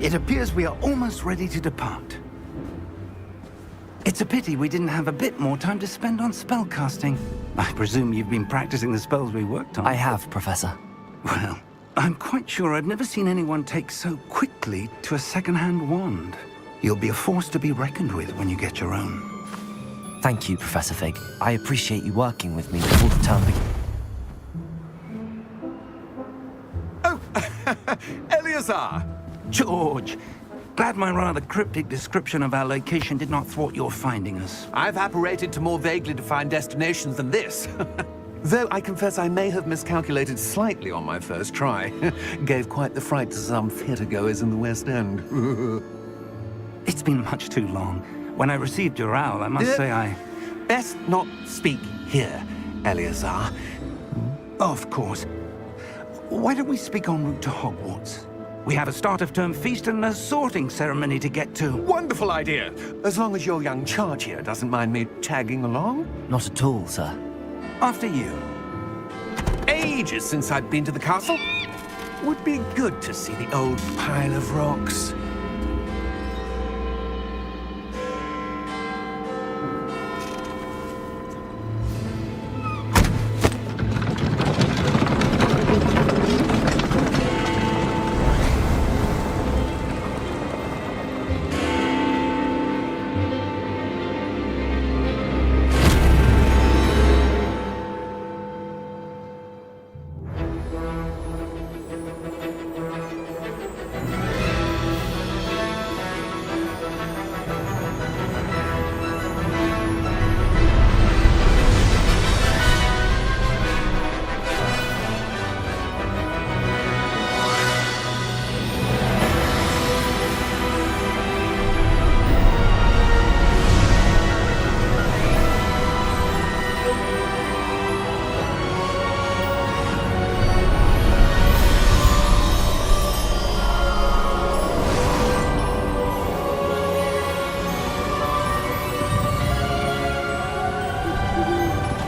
It appears we are almost ready to depart. It's a pity we didn't have a bit more time to spend on spellcasting. I presume you've been practicing the spells we worked on. I have, Professor. Well, I'm quite sure I've never seen anyone take so quickly to a second-hand wand. You'll be a force to be reckoned with when you get your own. Thank you, Professor Fig. I appreciate you working with me before the term begins. Oh, Eleazar! George! Glad my rather cryptic description of our location did not thwart your finding us. I've apparated to more vaguely defined destinations than this. Though I confess I may have miscalculated slightly on my first try. Gave quite the fright to some theatre-goers in the West End. It's been much too long. When I received your owl, I must say I... Best not speak here, Eleazar. Of course. Why don't we speak en route to Hogwarts? We have a start-of-term feast and a sorting ceremony to get to. Wonderful idea! As long as your young charge here doesn't mind me tagging along. Not at all, sir. After you. Ages since I'd been to the castle. Would be good to see the old pile of rocks.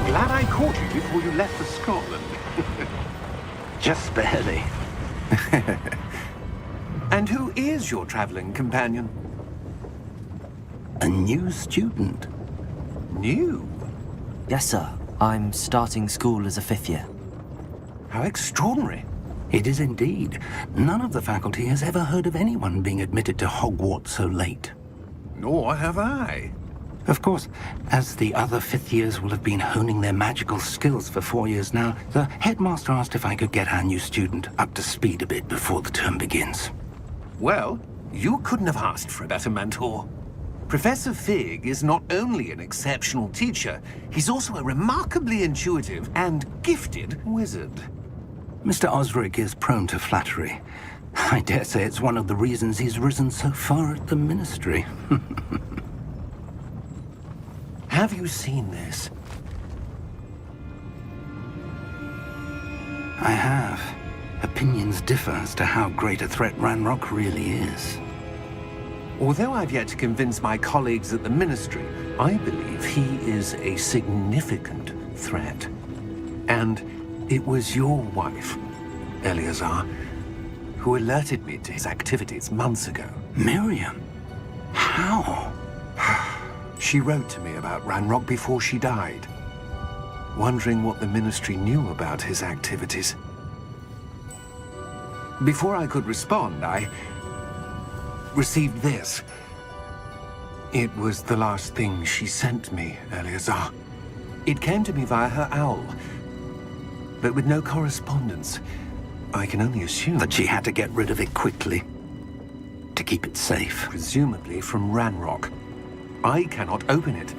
Glad I caught you before you left for Scotland. Just barely. And who is your traveling companion? A new student. New? Yes, sir. I'm starting school as a 5th year. How extraordinary. It is indeed. None of the faculty has ever heard of anyone being admitted to Hogwarts so late. Nor have I. Of course, as the other 5th years will have been honing their magical skills for 4 years now, the headmaster asked if I could get our new student up to speed a bit before the term begins. Well, you couldn't have asked for a better mentor. Professor Fig is not only an exceptional teacher, he's also a remarkably intuitive and gifted wizard. Mr. Osric is prone to flattery. I dare say it's one of the reasons he's risen so far at the ministry. Have you seen this? I have. Opinions differ as to how great a threat Ranrock really is. Although I've yet to convince my colleagues at the Ministry, I believe he is a significant threat. And it was your wife, Eleazar, who alerted me to his activities months ago. Miriam? How? She wrote to me about Ranrock before she died, wondering what the Ministry knew about his activities. Before I could respond, I received this. It was the last thing she sent me, Eleazar. It came to me via her owl, but with no correspondence. I can only assume That she had to get rid of it quickly, to keep it safe. presumably from Ranrock. I cannot open it.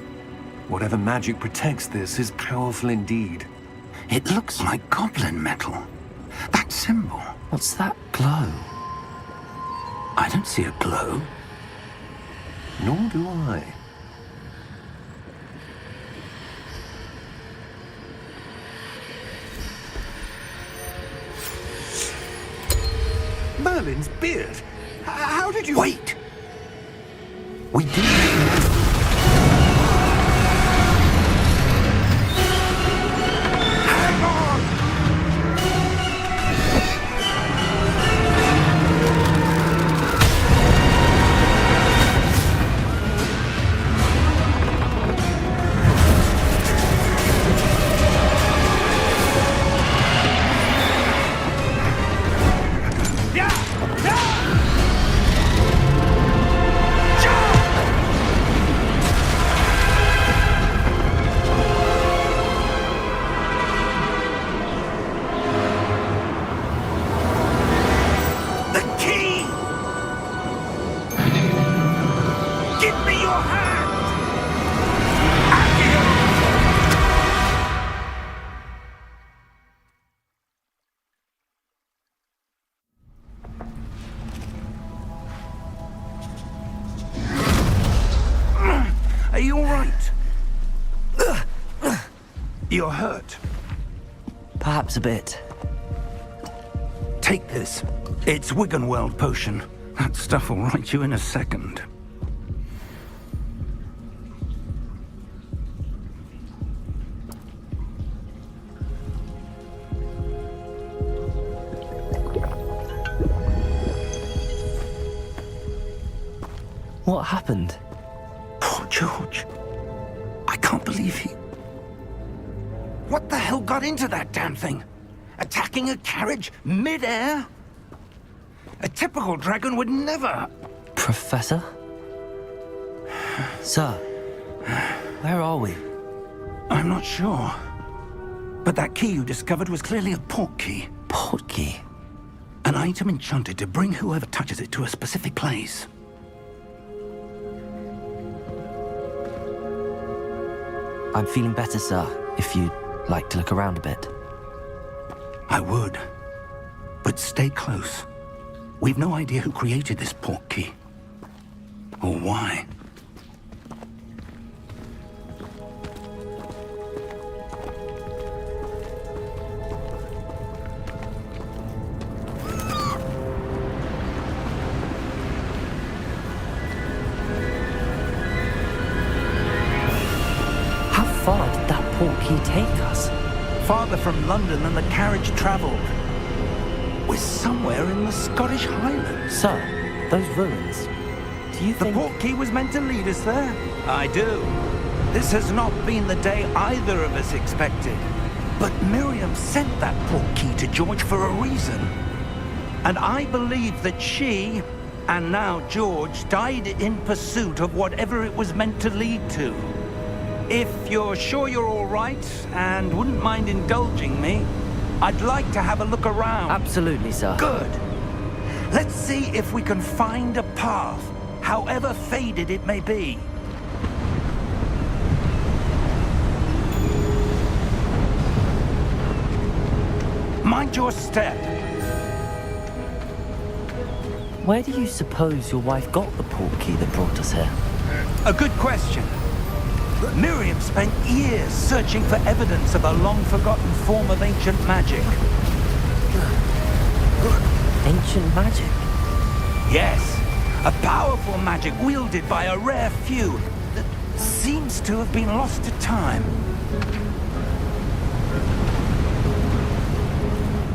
Whatever magic protects this is powerful indeed. It looks like goblin metal. That symbol. What's that glow? I don't see a glow. Nor do I. Merlin's beard? How did you... Wait! We do know. Hang on! Are you all right? You're hurt. Perhaps a bit. Take this. It's Wiggenweld potion. That stuff will right you in a second. What happened? Poor George. I can't believe he... What the hell got into that damn thing? Attacking a carriage mid-air? A typical dragon would never... Professor? Sir, where are we? I'm not sure. But that key you discovered was clearly a port key. Port key? An item enchanted to bring whoever touches it to a specific place. I'm feeling better, sir, if you'd like to look around a bit. I would. But stay close. We've no idea who created this port key. Or why. How far did that port key take us? Farther from London than the carriage travelled. We're somewhere in the Scottish Highlands. Sir, those ruins. Do you The think... port key was meant to lead us there? I do. This has not been the day either of us expected. But Miriam sent that port key to George for a reason. And I believe that she, and now George, died in pursuit of whatever it was meant to lead to. If you're sure you're all right, and wouldn't mind indulging me, I'd like to have a look around. Absolutely, sir. Good. Let's see if we can find a path, however faded it may be. Mind your step. Where do you suppose your wife got the port key that brought us here? A good question. Miriam spent years searching for evidence of a long-forgotten form of ancient magic. Ancient magic? Yes, a powerful magic wielded by a rare few that seems to have been lost to time.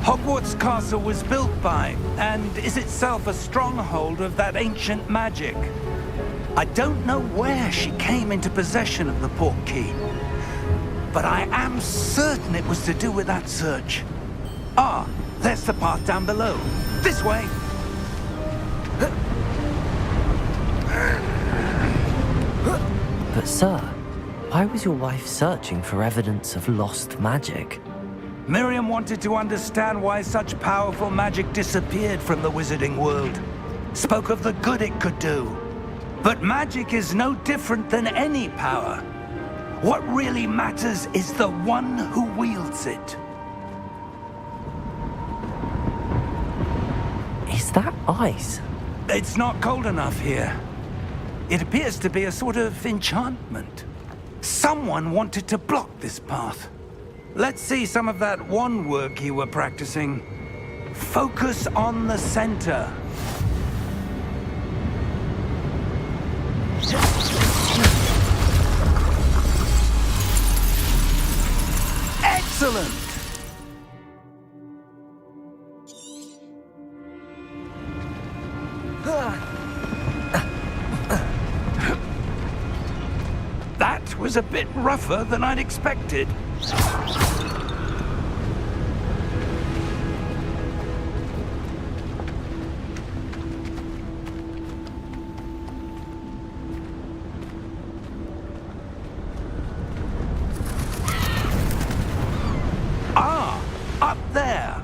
Hogwarts Castle was built by, and is itself a stronghold of that ancient magic. I don't know where she came into possession of the port key, but I am certain it was to do with that search. Ah, there's the path down below. This way. But sir, why was your wife searching for evidence of lost magic? Miriam wanted to understand why such powerful magic disappeared from the wizarding world. Spoke of the good it could do. But magic is no different than any power. What really matters is the one who wields it. Is that ice? It's not cold enough here. It appears to be a sort of enchantment. Someone wanted to block this path. Let's see some of that wand work you were practicing. Focus on the center. Excellent! That was a bit rougher than I'd expected. Ah, up there.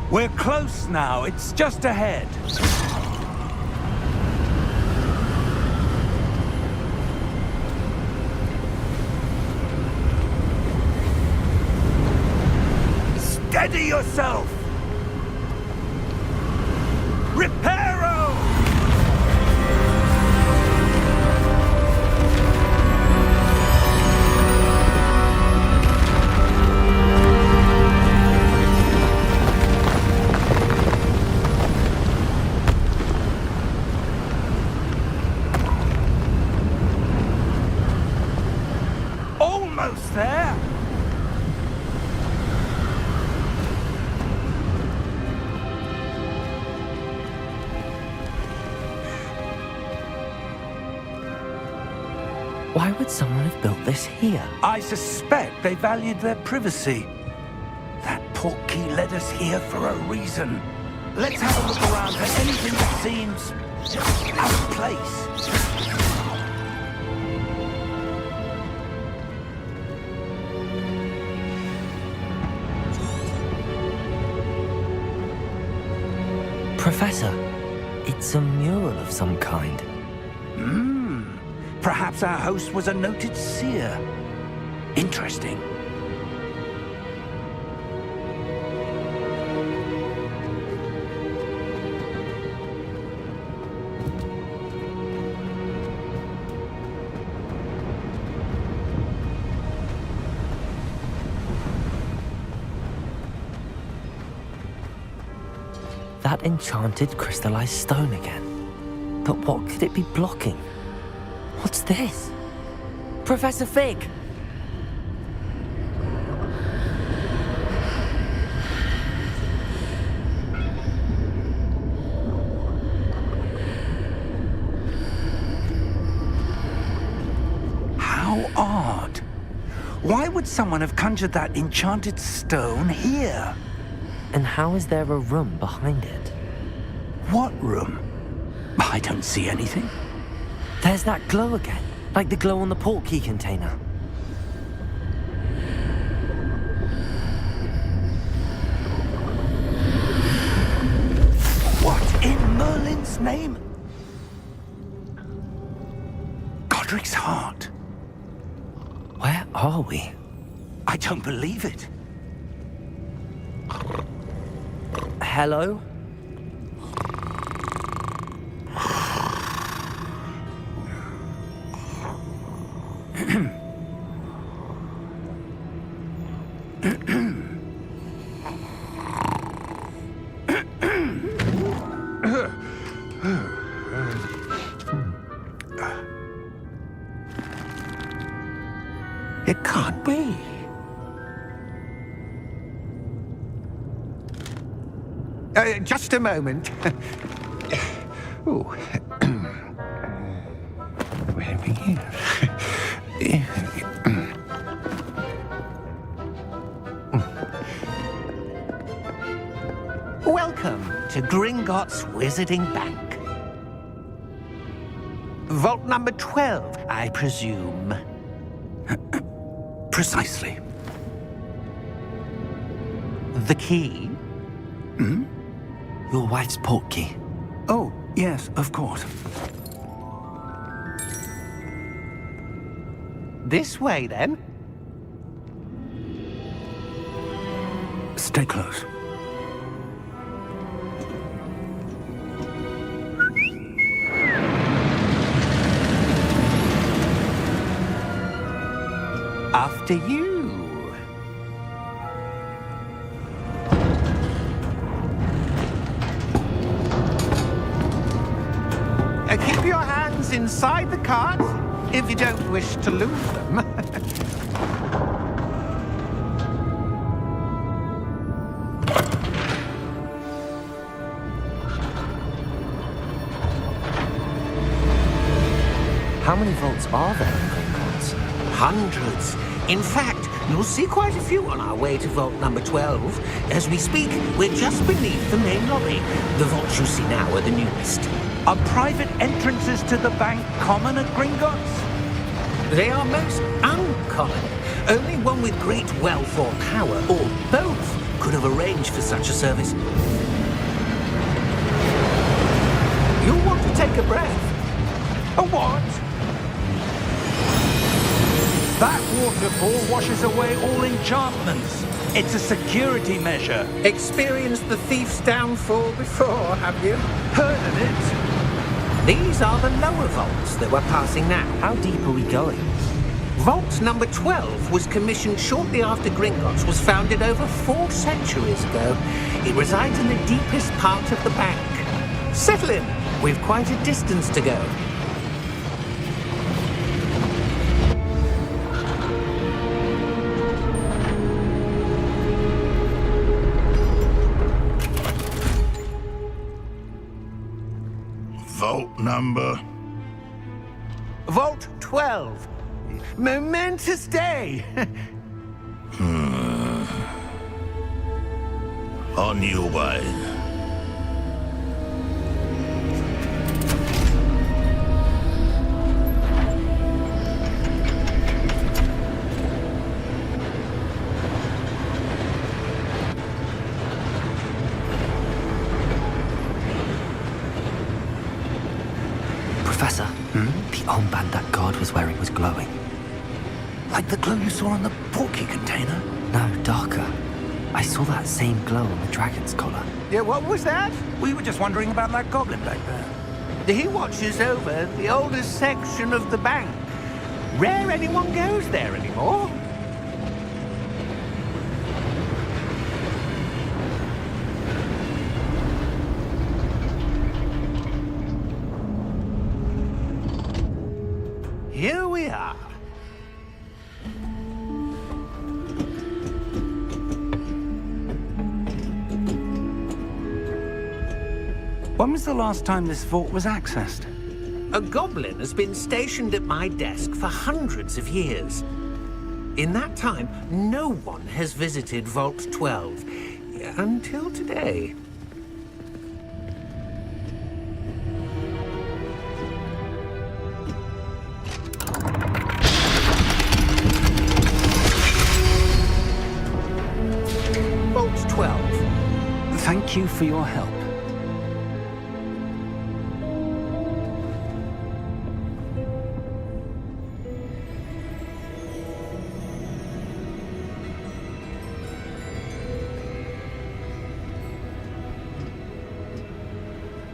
We're close now. It's just ahead. Steady yourself. Reparo! Almost there. Why would someone have built this here? I suspect they valued their privacy. That portkey led us here for a reason. Let's have a look around for anything that seems out of place. Professor, it's a mural of some kind. Perhaps our host was a noted seer. Interesting. That enchanted crystallized stone again. But what could it be blocking? What's this? Professor Fig! How odd. Why would someone have conjured that enchanted stone here? And how is there a room behind it? What room? I don't see anything. There's that glow again, like the glow on the portkey container. What in Merlin's name? Godric's heart. Where are we? I don't believe it. Hello? It can't be. Just a moment. Oh. Where are we here? Welcome to Gringotts Wizarding Bank. Vault number 12, I presume. Precisely. The key? Your wife's portkey. Oh, yes, of course. This way, then. Stay close. After you. Keep your hands inside the cart if you don't wish to lose them. How many vaults are there in Gringotts? Hundreds. In fact, you'll see quite a few on our way to vault number 12. As we speak, we're just beneath the main lobby. The vaults you see now are the newest. Are private entrances to the bank common at Gringotts? They are most uncommon. Only one with great wealth or power, or both, could have arranged for such a service. You'll want to take a breath. A what? That waterfall washes away all enchantments. It's a security measure. Experienced the thief's downfall before, have you? Heard of it? These are the lower vaults that we're passing now. How deep are we going? Vault number 12 was commissioned shortly after Gringotts was founded over 4 centuries ago. It resides in the deepest part of the bank. Settle in. We've quite a distance to go. Vault number. Vault 12. Momentous day. On your way. Professor, the armband that guard was wearing was glowing. Like the glow you saw on the porky container? No, darker. I saw that same glow on the dragon's collar. Yeah, what was that? We were just wondering about that goblin back there. He watches over the oldest section of the bank. Rare anyone goes there anymore. Here we are. When was the last time this vault was accessed? A goblin has been stationed at my desk for hundreds of years. In that time, no one has visited Vault 12 until today. Vault 12. Thank you for your help.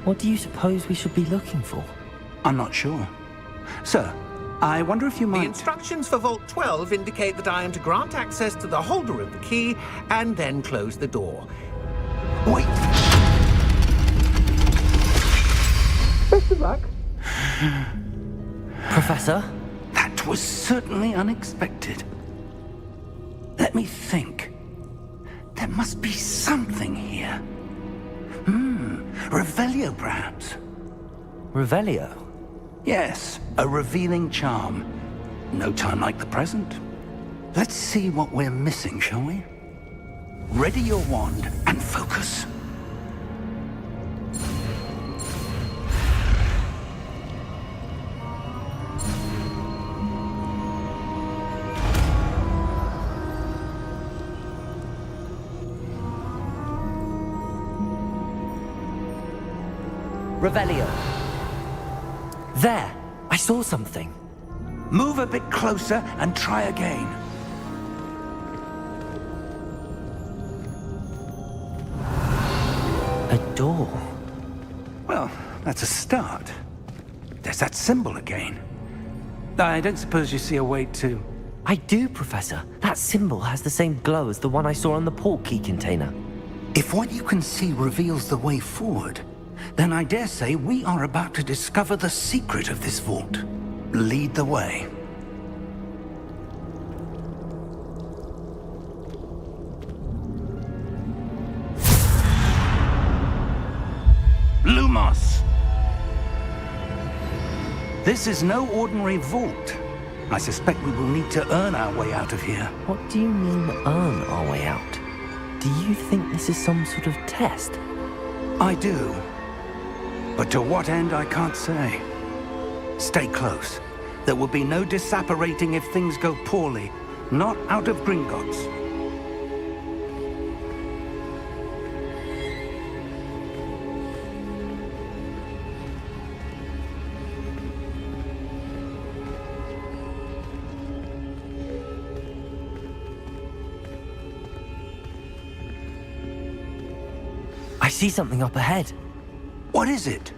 What do you suppose we should be looking for? I'm not sure. Sir, I wonder if you The might... instructions for Vault 12 indicate that I am to grant access to the holder of the key and then close the door. Wait! Best of luck. Professor? That was certainly unexpected. Let me think. There must be something here. Revelio, perhaps? Revelio? Yes, a revealing charm. No time like the present. Let's see what we're missing, shall we? Ready your wand and focus. Revelio. There! I saw something. Move a bit closer and try again. A door. Well, that's a start. There's that symbol again. I don't suppose you see a way to... I do, Professor. That symbol has the same glow as the one I saw on the port key container. If what you can see reveals the way forward, then I dare say we are about to discover the secret of this vault. Lead the way. Lumos! This is no ordinary vault. I suspect we will need to earn our way out of here. What do you mean, earn our way out? Do you think this is some sort of test? I do. But to what end, I can't say. Stay close. There will be no disapparating if things go poorly. Not out of Gringotts. I see something up ahead. What is it?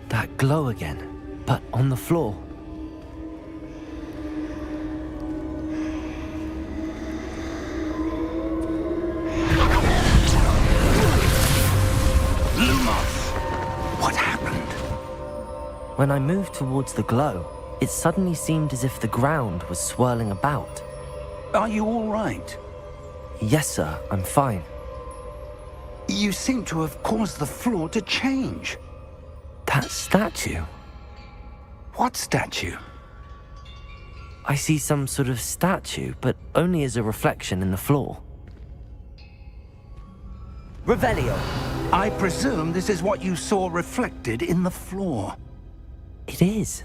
That glow again, but on the floor. Lumos! What happened? When I moved towards the glow, it suddenly seemed as if the ground was swirling about. Are you all right? Yes, sir, I'm fine. You seem to have caused the floor to change. That statue? What statue? I see some sort of statue, but only as a reflection in the floor. Revelio! I presume this is what you saw reflected in the floor. It is.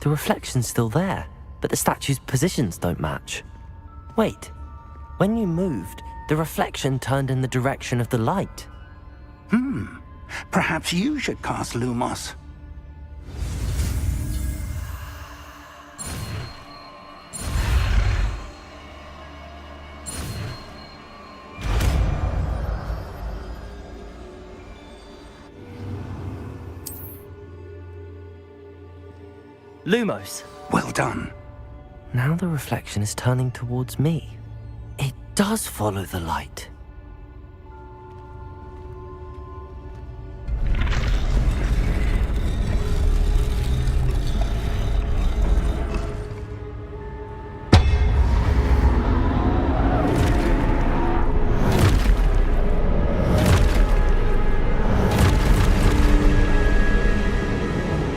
The reflection's still there, but the statue's positions don't match. Wait, when you moved, the reflection turned in the direction of the light. Perhaps you should cast Lumos. Lumos! Well done. Now the reflection is turning towards me. It does follow the light.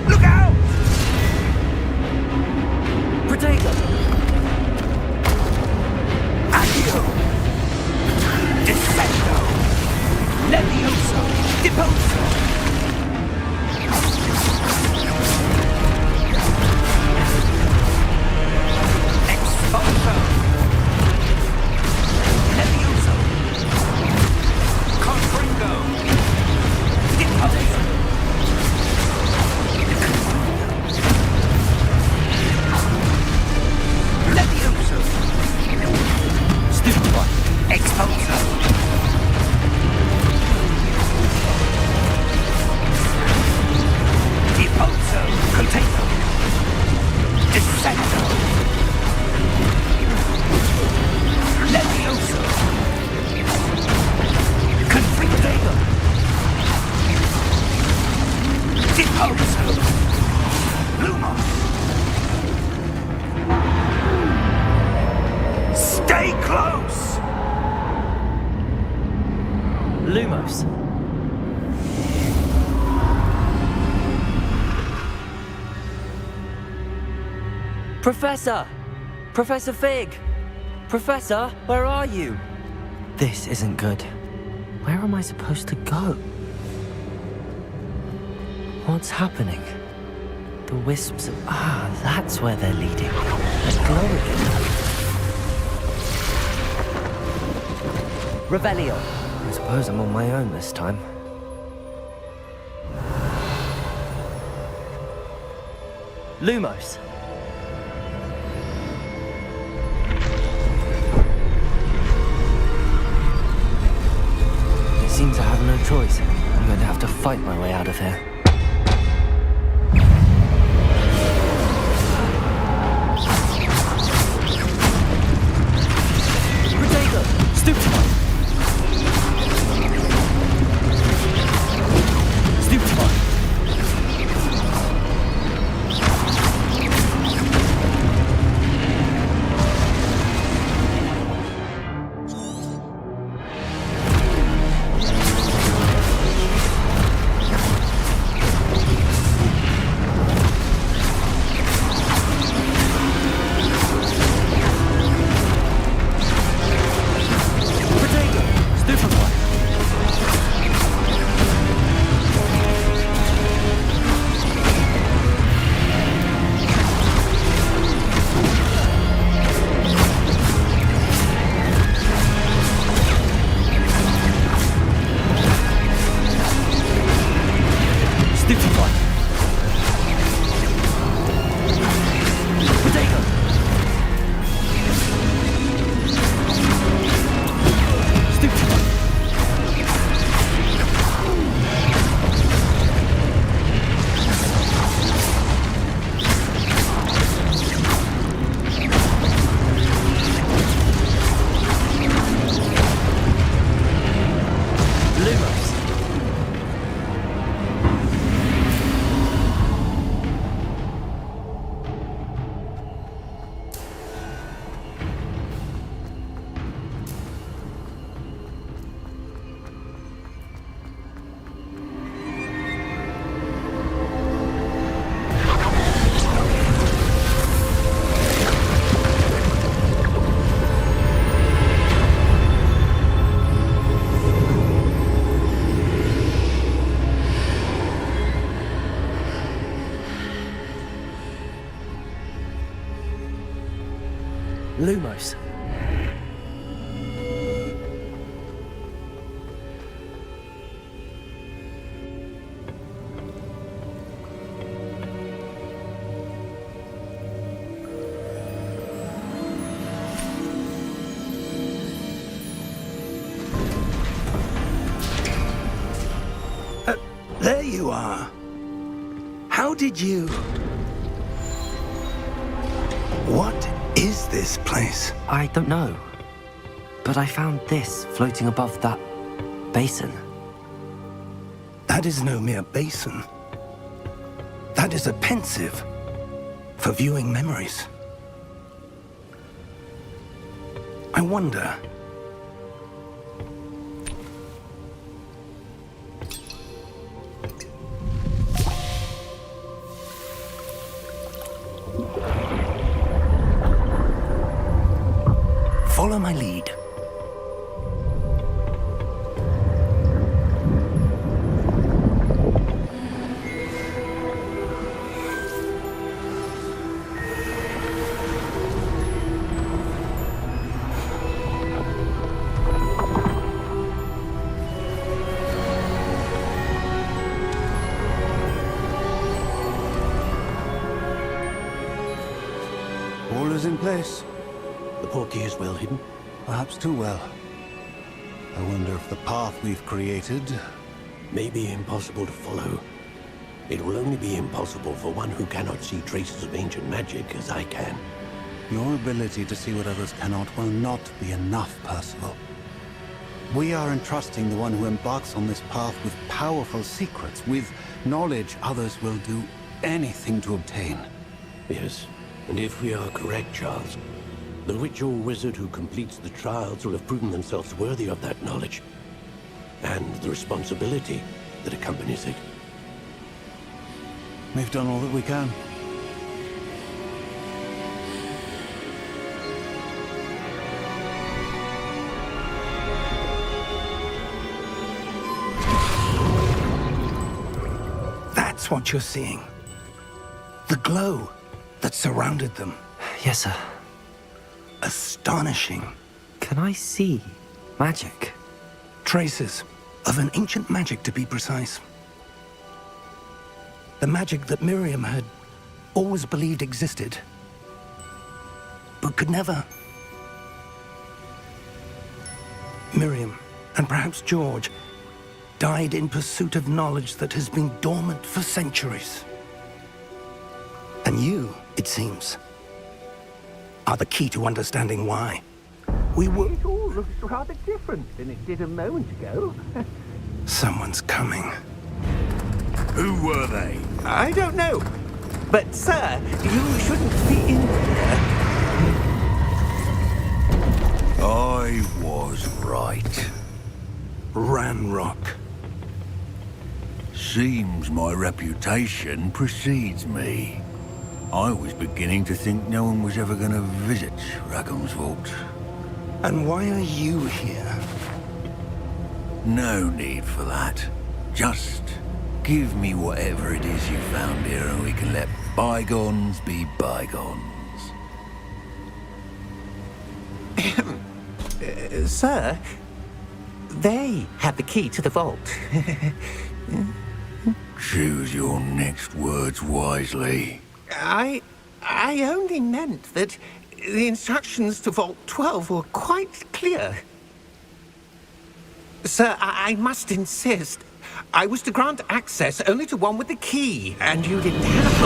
Look out! Protego! Accio! Descendo! Levioso! Deposo! Exposo! Levioso! Confringo! Deposo! Levioso! Stupefy! Exposo! Deposo! Potato! Descendo! Levioso! Confringo! Deposo! Lumos! Stay close! Lumos! Professor! Professor Fig! Professor, where are you? This isn't good. Where am I supposed to go? What's happening? The wisps of... that's where they're leading. They're glowing. Revelio! I suppose I'm on my own this time. Lumos! It seems I have no choice. I'm going to have to fight my way out of here. Protego! Stupefy! Stupefy! Lumos. There you are. How did you... What is this place? I don't know. But I found this floating above that basin. That is no mere basin. That is a pensive for viewing memories. I wonder... Follow my lead. All is in place. The portkey is well hidden. Perhaps too well. I wonder if the path we've created... May be impossible to follow. It will only be impossible for one who cannot see traces of ancient magic as I can. Your ability to see what others cannot will not be enough, Percival. We are entrusting the one who embarks on this path with powerful secrets, with knowledge others will do anything to obtain. Yes, and if we are correct, Charles, the witch or wizard who completes the trials will have proven themselves worthy of that knowledge, and the responsibility that accompanies it. We've done all that we can. That's what you're seeing. The glow that surrounded them. Yes, sir. Astonishing. Can I see magic? Traces of an ancient magic, to be precise. The magic that Miriam had always believed existed, but could never. Miriam, and perhaps George, died in pursuit of knowledge that has been dormant for centuries. And you, it seems, are the key to understanding why. We were... It all looks rather different than it did a moment ago. Someone's coming. Who were they? I don't know. But, sir, you shouldn't be in here. I was right. Ranrock. Seems my reputation precedes me. I was beginning to think no one was ever going to visit Rackham's vault. And why are you here? No need for that. Just give me whatever it is you found here and we can let bygones be bygones. Sir, they have the key to the vault. Choose your next words wisely. I only meant that the instructions to Vault 12 were quite clear. Sir, I must insist. I was to grant access only to one with the key, and you didn't have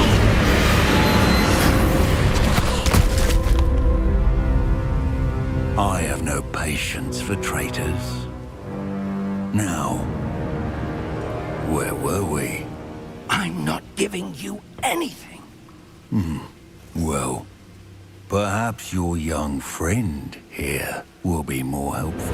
it. I have no patience for traitors. Now, where were we? I'm not giving you anything. Well, perhaps your young friend here will be more helpful.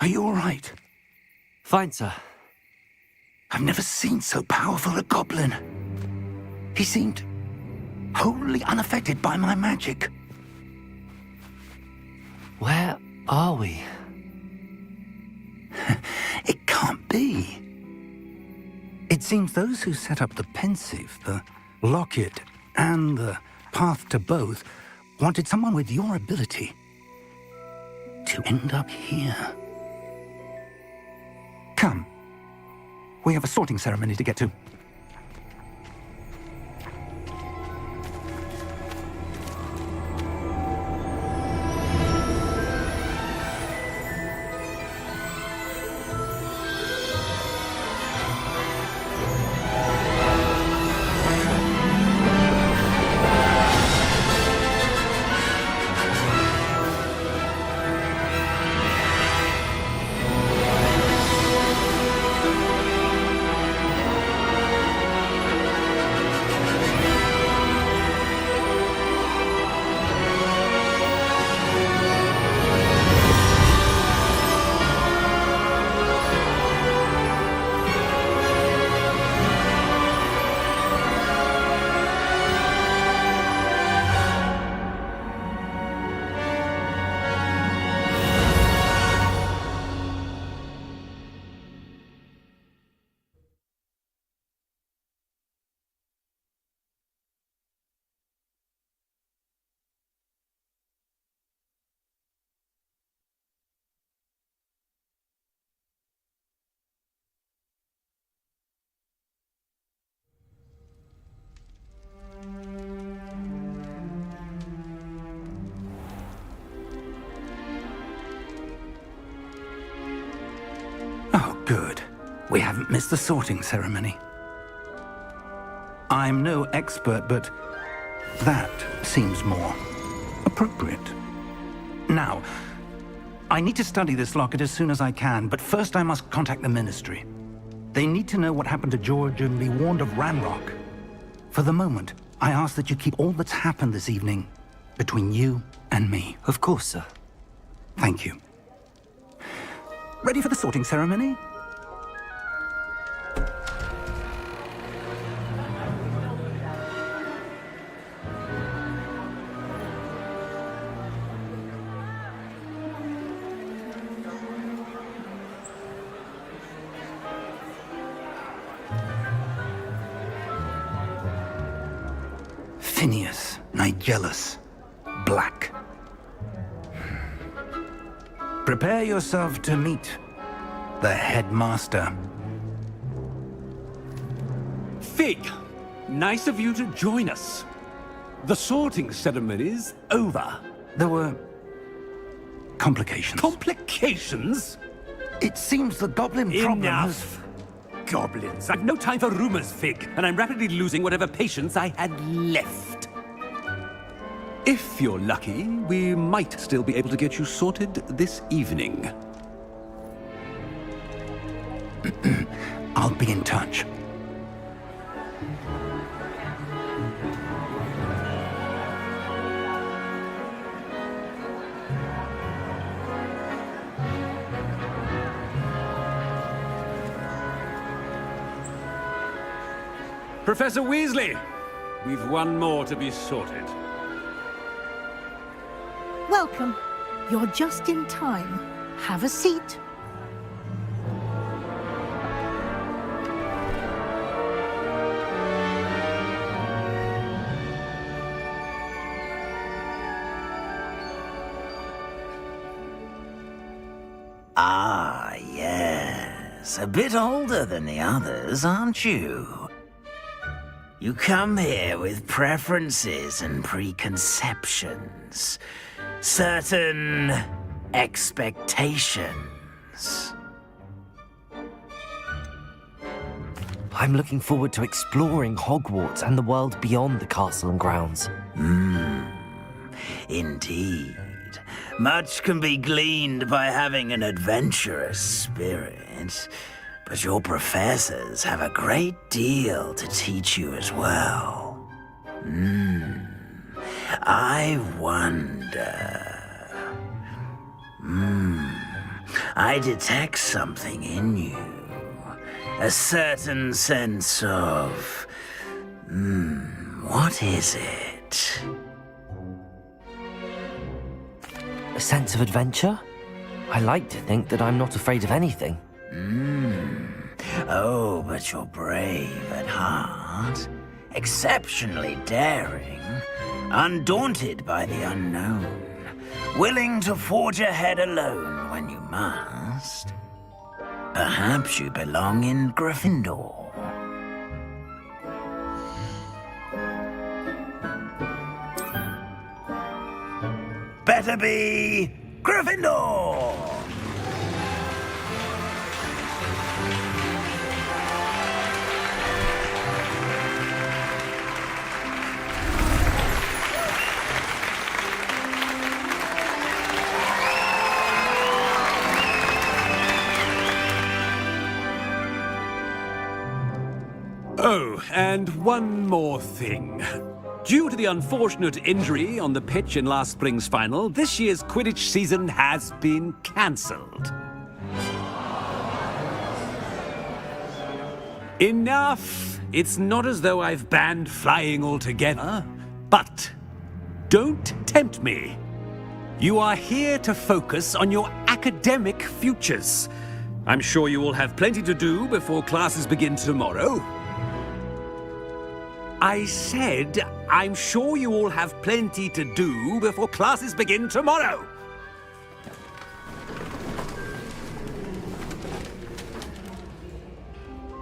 Are you all right? Fine, sir. I've never seen so powerful a goblin. He seemed wholly unaffected by my magic. Where are we? It can't be. It seems those who set up the pensive, the locket, and the path to both wanted someone with your ability to end up here. Come. We have a sorting ceremony to get to. Oh, good. We haven't missed the sorting ceremony. I'm no expert, but that seems more appropriate. Now, I need to study this locket as soon as I can, but first I must contact the Ministry. They need to know what happened to George and be warned of Ranrock. For the moment, I ask that you keep all that's happened this evening between you and me. Of course, sir. Thank you. Ready for the sorting ceremony? Phineas, Nigellus, Black. Prepare yourself to meet the headmaster. Fig, nice of you to join us. The sorting ceremony's over. There were complications. Complications? It seems the goblin problem has... Enough! Goblins. I've no time for rumors, Fig, and I'm rapidly losing whatever patience I had left. If you're lucky, we might still be able to get you sorted this evening. I'll be in touch. Professor Weasley, we've one more to be sorted. Welcome. You're just in time. Have a seat. Ah, yes. A bit older than the others, aren't you? You come here with preferences and preconceptions. Certain expectations. I'm looking forward to exploring Hogwarts and the world beyond the castle and grounds. Indeed. Much can be gleaned by having an adventurous spirit, but your professors have a great deal to teach you as well. I wonder... I detect something in you. A certain sense of... what is it? A sense of adventure? I like to think that I'm not afraid of anything. Oh, but you're brave at heart. Exceptionally daring. Undaunted by the unknown. Willing to forge ahead alone when you must. Perhaps you belong in Gryffindor. Better be Gryffindor! Oh, and one more thing. Due to the unfortunate injury on the pitch in last spring's final, this year's Quidditch season has been cancelled. Enough! It's not as though I've banned flying altogether, but don't tempt me. You are here to focus on your academic futures. I'm sure you will have plenty to do before classes begin tomorrow. I said, I'm sure you all have plenty to do before classes begin tomorrow.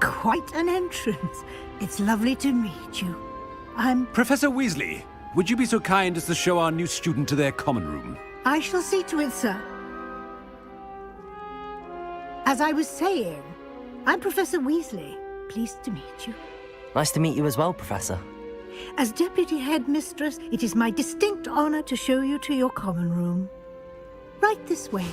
Quite an entrance. It's lovely to meet you. Professor Weasley, would you be so kind as to show our new student to their common room? I shall see to it, sir. As I was saying, I'm Professor Weasley. Pleased to meet you. Nice to meet you as well, Professor. As Deputy Headmistress, it is my distinct honor to show you to your common room. Right this way.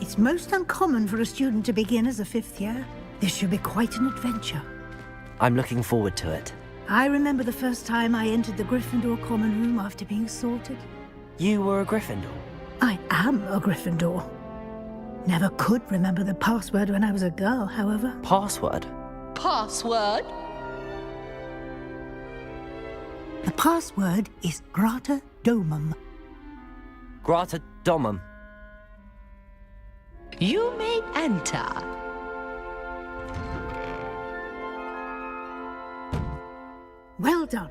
It's most uncommon for a student to begin as a fifth year. This should be quite an adventure. I'm looking forward to it. I remember the first time I entered the Gryffindor common room after being sorted. You were a Gryffindor? I am a Gryffindor. Never could remember the password when I was a girl, however. Password? Password? The password is Grata Domum. Grata Domum. You may enter. Well done.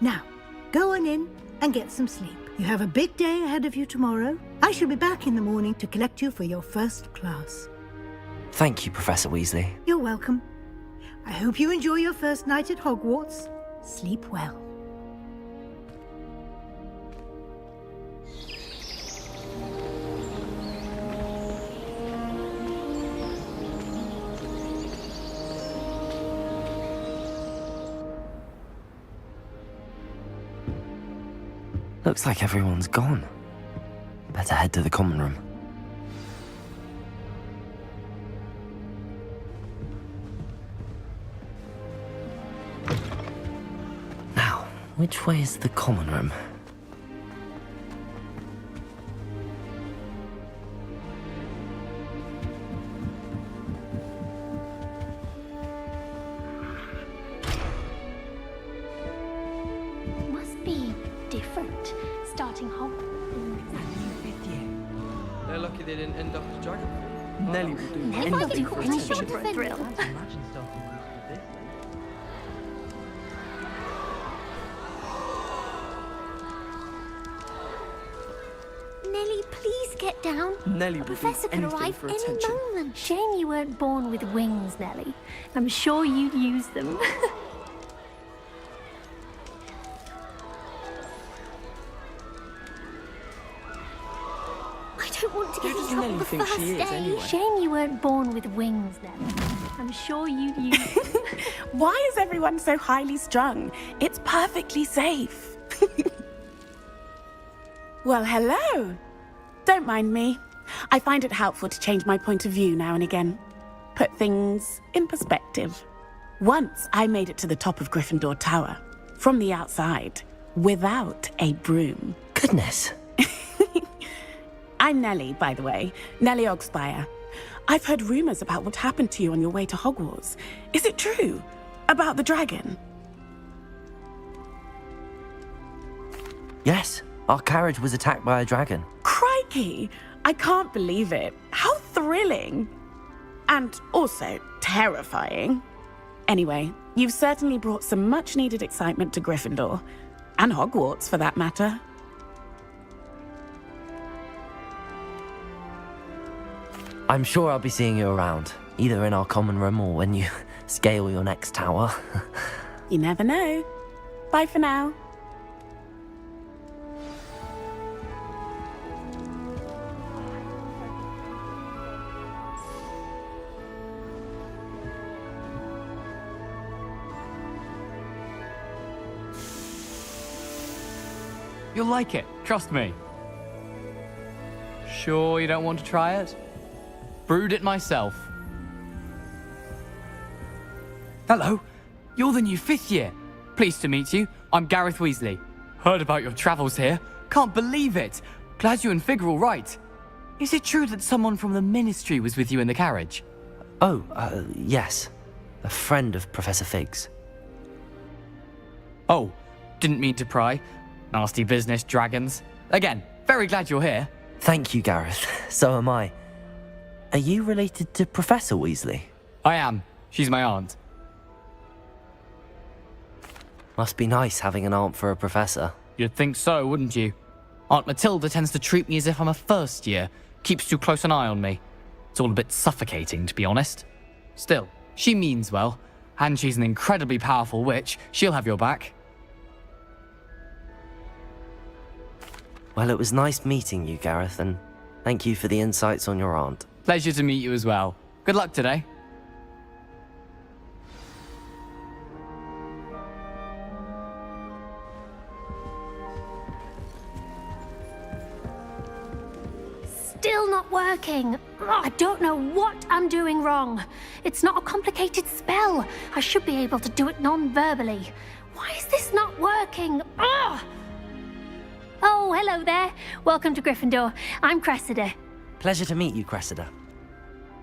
Now, go on in and get some sleep. You have a big day ahead of you tomorrow. I shall be back in the morning to collect you for your first class. Thank you, Professor Weasley. You're welcome. I hope you enjoy your first night at Hogwarts. Sleep well. Looks like everyone's gone. Better head to the common room. Now, which way is the common room? Must be different, starting Hogwarts. They're lucky they didn't end up as dragon. Nelly will do anything for a thrill. Imagine starting with this. Nelly, please get down. Nelly A will do professor could anything arrive for any attention. moment. Shame you weren't born with wings, Nelly. I'm sure you'd use them. I don't want to get in does trouble Nelly the think first she day. is, anyway? Shame you weren't born with wings, Nelly. I'm sure you'd use them. Why is everyone so highly strung? It's perfectly safe. Well, hello. Don't mind me. I find it helpful to change my point of view now and again. Put things in perspective. Once I made it to the top of Gryffindor Tower, from the outside, without a broom. Goodness. I'm Nellie, by the way. Nellie Ogspire. I've heard rumors about what happened to you on your way to Hogwarts. Is it true? About the dragon? Yes, our carriage was attacked by a dragon. Crikey! I can't believe it. How thrilling! And also terrifying. Anyway, you've certainly brought some much-needed excitement to Gryffindor. And Hogwarts, for that matter. I'm sure I'll be seeing you around, either in our common room or when you scale your next tower. You never know. Bye for now. You'll like it, trust me. Sure you don't want to try it? Brewed it myself. Hello, you're the new 5th year. Pleased to meet you. I'm Gareth Weasley. Heard about your travels here. Can't believe it. Glad you and Fig are all right. Is it true that someone from the Ministry was with you in the carriage? Oh, yes. A friend of Professor Fig's. Oh, didn't mean to pry. Nasty business, dragons. Again, very glad you're here. Thank you, Gareth. So am I. Are you related to Professor Weasley? I am. She's my aunt. Must be nice having an aunt for a professor. You'd think so, wouldn't you? Aunt Matilda tends to treat me as if I'm a first year. Keeps too close an eye on me. It's all a bit suffocating, to be honest. Still, she means well. And she's an incredibly powerful witch. She'll have your back. Well, it was nice meeting you, Gareth, and thank you for the insights on your aunt. Pleasure to meet you as well. Good luck today. Still not working. I don't know what I'm doing wrong. It's not a complicated spell. I should be able to do it non-verbally. Why is this not working? Oh, hello there. Welcome to Gryffindor. I'm Cressida. Pleasure to meet you, Cressida.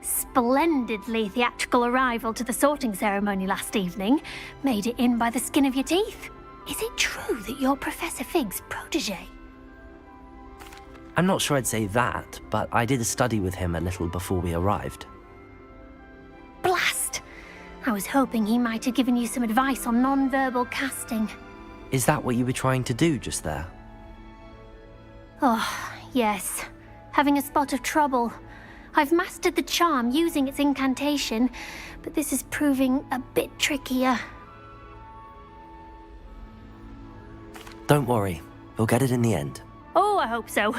Splendidly theatrical arrival to the sorting ceremony last evening. Made it in by the skin of your teeth. Is it true that you're Professor Fig's protege? I'm not sure I'd say that, but I did a study with him a little before we arrived. Blast! I was hoping he might have given you some advice on non-verbal casting. Is that what you were trying to do just there? Oh, yes. Having a spot of trouble. I've mastered the charm using its incantation, but this is proving a bit trickier. Don't worry, we'll get it in the end. Oh, I hope so.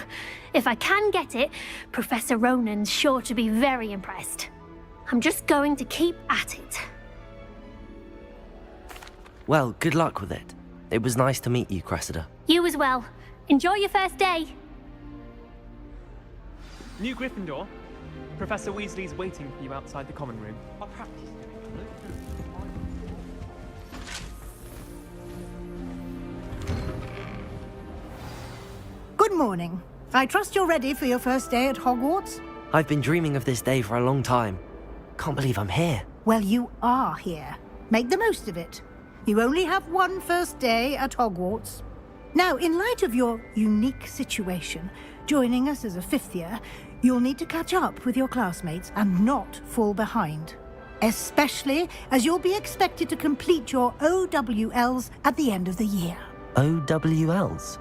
If I can get it, Professor Ronan's sure to be very impressed. I'm just going to keep at it. Well, good luck with it. It was nice to meet you, Cressida. You as well. Enjoy your first day. New Gryffindor. Professor Weasley's waiting for you outside the common room. Good morning. I trust you're ready for your first day at Hogwarts? I've been dreaming of this day for a long time. Can't believe I'm here. Well, you are here. Make the most of it. You only have one first day at Hogwarts. Now, in light of your unique situation, joining us as a 5th year, you'll need to catch up with your classmates and not fall behind. Especially as you'll be expected to complete your OWLs at the end of the year. OWLs?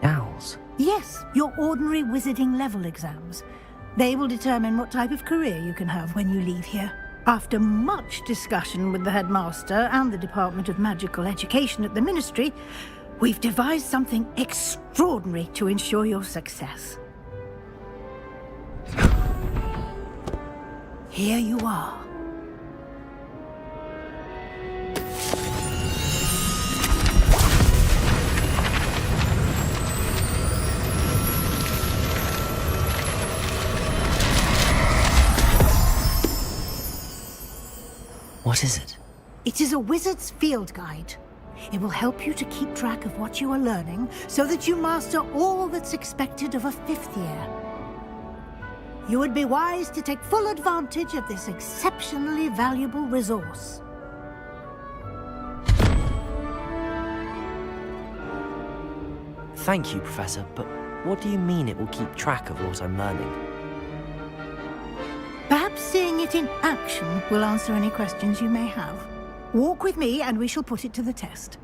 Owls? Yes, your ordinary wizarding level exams. They will determine what type of career you can have when you leave here. After much discussion with the headmaster and the Department of Magical Education at the Ministry, we've devised something extraordinary to ensure your success. Here you are. What is it? It is a wizard's field guide. It will help you to keep track of what you are learning so that you master all that's expected of a 5th year. You would be wise to take full advantage of this exceptionally valuable resource. Thank you, Professor, but what do you mean it will keep track of what I'm learning? Perhaps seeing it in action will answer any questions you may have. Walk with me and we shall put it to the test.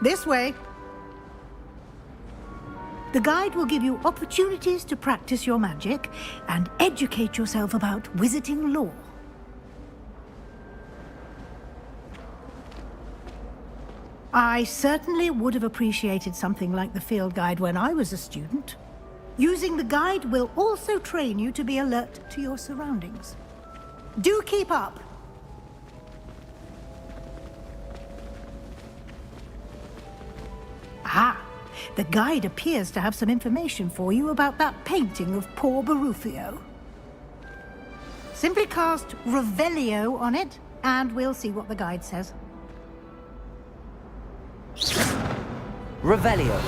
This way. The guide will give you opportunities to practice your magic and educate yourself about wizarding lore. I certainly would have appreciated something like the field guide when I was a student. Using the guide will also train you to be alert to your surroundings. Do keep up! Ah, the guide appears to have some information for you about that painting of poor Barufio. Simply cast Revelio on it, and we'll see what the guide says. Revelio.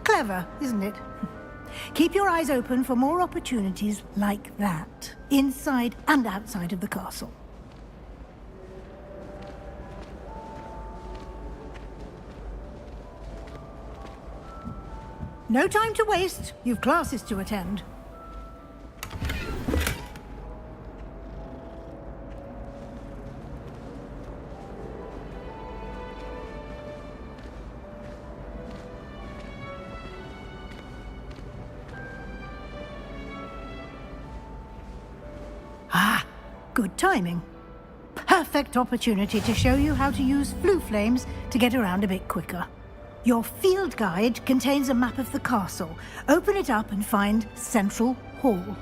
Clever, isn't it? Keep your eyes open for more opportunities like that, inside and outside of the castle. No time to waste. You've classes to attend. Good timing. Perfect opportunity to show you how to use flue flames to get around a bit quicker. Your field guide contains a map of the castle. Open it up and find Central Hall.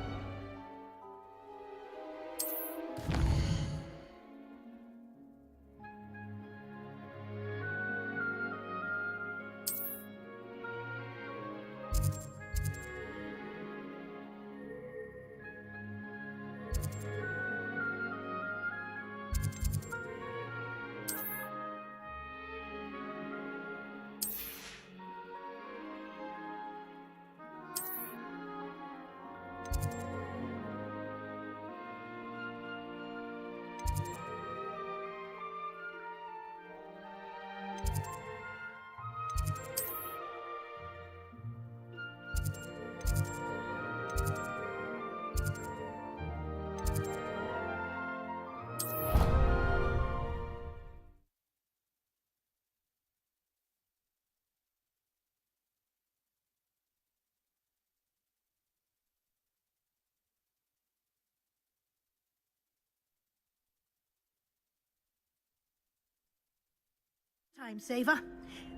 Time saver.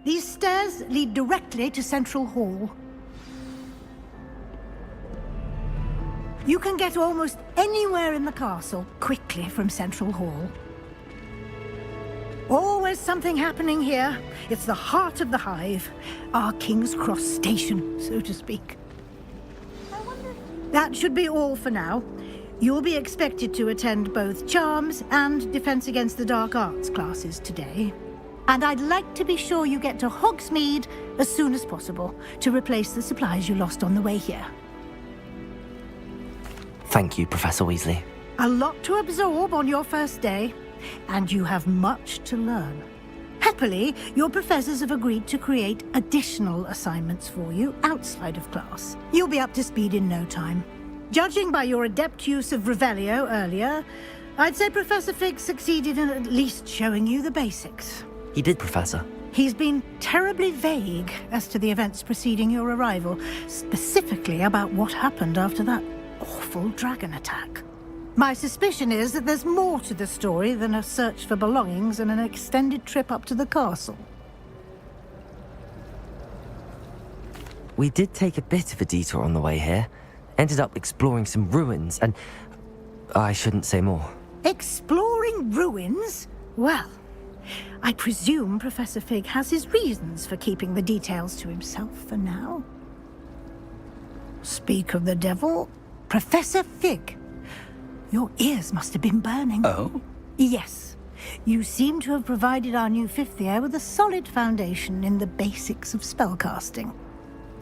These stairs lead directly to Central Hall. You can get almost anywhere in the castle quickly from Central Hall. Always something happening here. It's the heart of the hive, our King's Cross station, so to speak. That should be all for now. You'll be expected to attend both Charms and Defense Against the Dark Arts classes today. And I'd like to be sure you get to Hogsmeade as soon as possible to replace the supplies you lost on the way here. Thank you, Professor Weasley. A lot to absorb on your first day, and you have much to learn. Happily, your professors have agreed to create additional assignments for you outside of class. You'll be up to speed in no time. Judging by your adept use of Revelio earlier, I'd say Professor Fig succeeded in at least showing you the basics. He did, Professor. He's been terribly vague as to the events preceding your arrival, specifically about what happened after that awful dragon attack. My suspicion is that there's more to the story than a search for belongings and an extended trip up to the castle. We did take a bit of a detour on the way here. Ended up exploring some ruins and... I shouldn't say more. Exploring ruins? Well, I presume Professor Fig has his reasons for keeping the details to himself for now. Speak of the devil, Professor Fig. Your ears must have been burning. Oh? Yes. You seem to have provided our new fifth year with a solid foundation in the basics of spellcasting.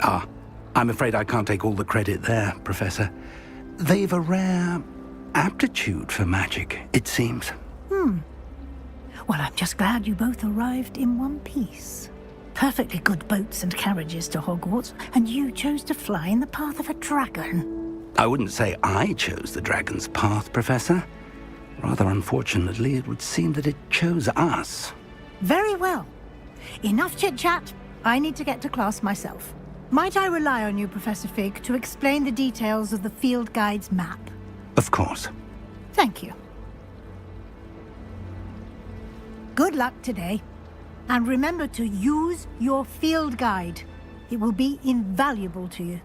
Ah, I'm afraid I can't take all the credit there, Professor. They've a rare aptitude for magic, it seems. Well, I'm just glad you both arrived in one piece. Perfectly good boats and carriages to Hogwarts, and you chose to fly in the path of a dragon. I wouldn't say I chose the dragon's path, Professor. Rather unfortunately, it would seem that it chose us. Very well. Enough chit-chat. I need to get to class myself. Might I rely on you, Professor Fig, to explain the details of the field guide's map? Of course. Thank you. Good luck today. And remember to use your field guide. It will be invaluable to you.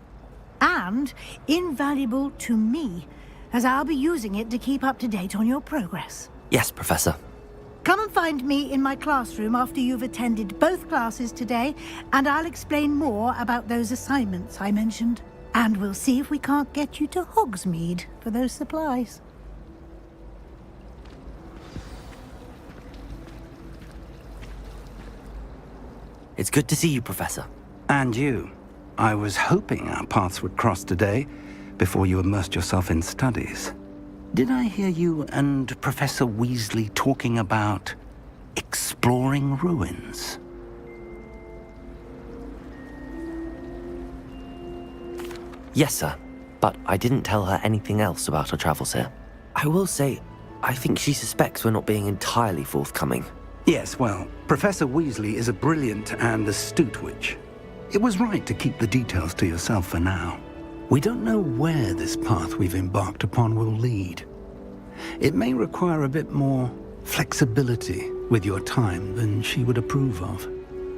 And invaluable to me, as I'll be using it to keep up to date on your progress. Yes, Professor. Come and find me in my classroom after you've attended both classes today, and I'll explain more about those assignments I mentioned. And we'll see if we can't get you to Hogsmeade for those supplies. It's good to see you, Professor. And you. I was hoping our paths would cross today, before you immersed yourself in studies. Did I hear you and Professor Weasley talking about exploring ruins? Yes, sir. But I didn't tell her anything else about our travels here. I will say, I think she suspects we're not being entirely forthcoming. Yes, well, Professor Weasley is a brilliant and astute witch. It was right to keep the details to yourself for now. We don't know where this path we've embarked upon will lead. It may require a bit more flexibility with your time than she would approve of.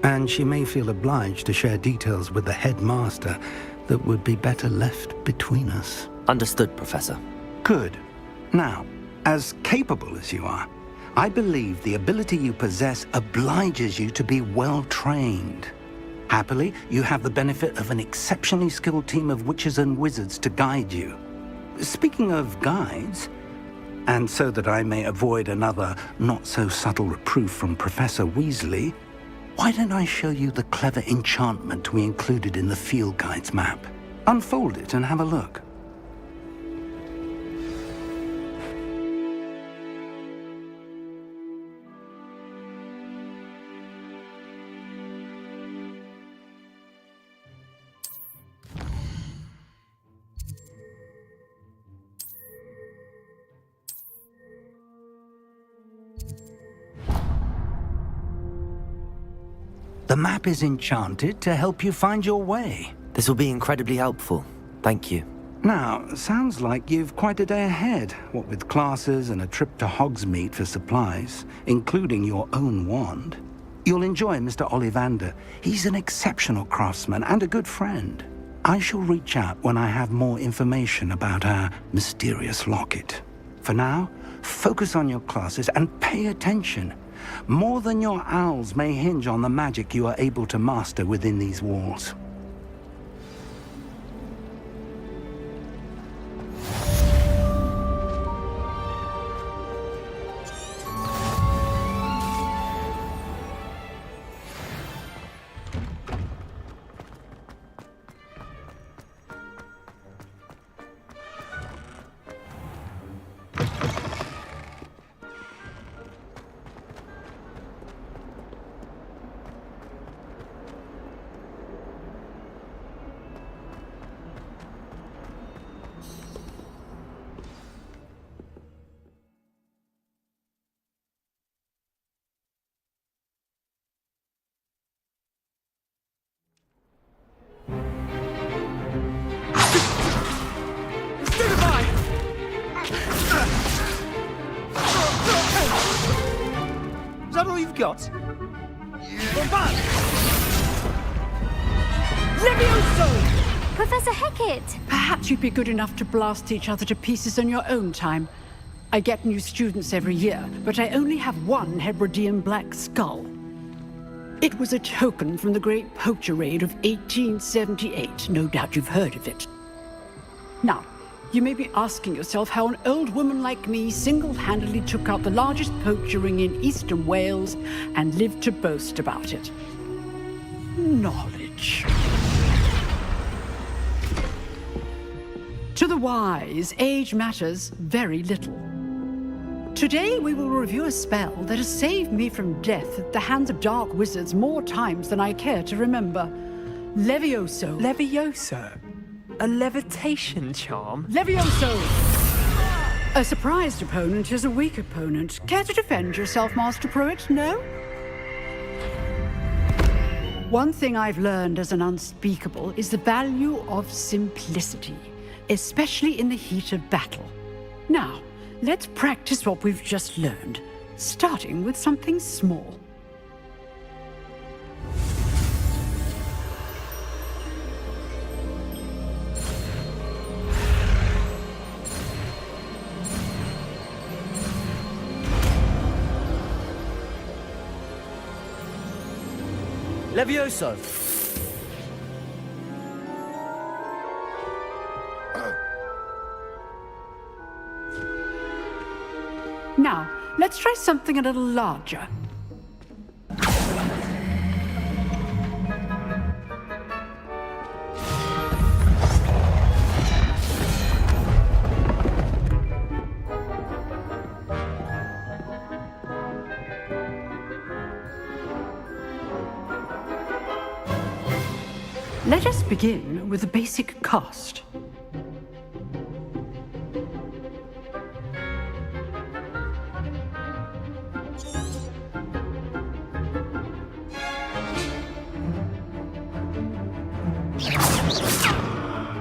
And she may feel obliged to share details with the headmaster that would be better left between us. Understood, Professor. Good. Now, as capable as you are, I believe the ability you possess obliges you to be well trained. Happily, you have the benefit of an exceptionally skilled team of witches and wizards to guide you. Speaking of guides, and so that I may avoid another not-so-subtle reproof from Professor Weasley, why don't I show you the clever enchantment we included in the field guide's map? Unfold it and have a look. The map is enchanted to help you find your way. This will be incredibly helpful. Thank you. Now, sounds like you've quite a day ahead, what with classes and a trip to Hogsmeade for supplies, including your own wand. You'll enjoy Mr. Ollivander. He's an exceptional craftsman and a good friend. I shall reach out when I have more information about our mysterious locket. For now, focus on your classes and pay attention. More than your owls may hinge on the magic you are able to master within these walls. that all you've got? Levioso! Professor Hecat! Perhaps you'd be good enough to blast each other to pieces on your own time. I get new students every year, but I only have one Hebridean black skull. It was a token from the Great Poacher Raid of 1878. No doubt you've heard of it. Now, you may be asking yourself how an old woman like me single-handedly took out the largest poacher ring in eastern Wales and lived to boast about it. Knowledge. To the wise, age matters very little. Today we will review a spell that has saved me from death at the hands of dark wizards more times than I care to remember. Levioso. Levioso? A levitation charm? Levioso! A surprised opponent is a weak opponent. Care to defend yourself, Master Pruitt? No? One thing I've learned as an unspeakable is the value of simplicity, especially in the heat of battle. Now, let's practice what we've just learned, starting with something small. Levioso! Now, let's try something a little larger. Let us begin with the basic cast.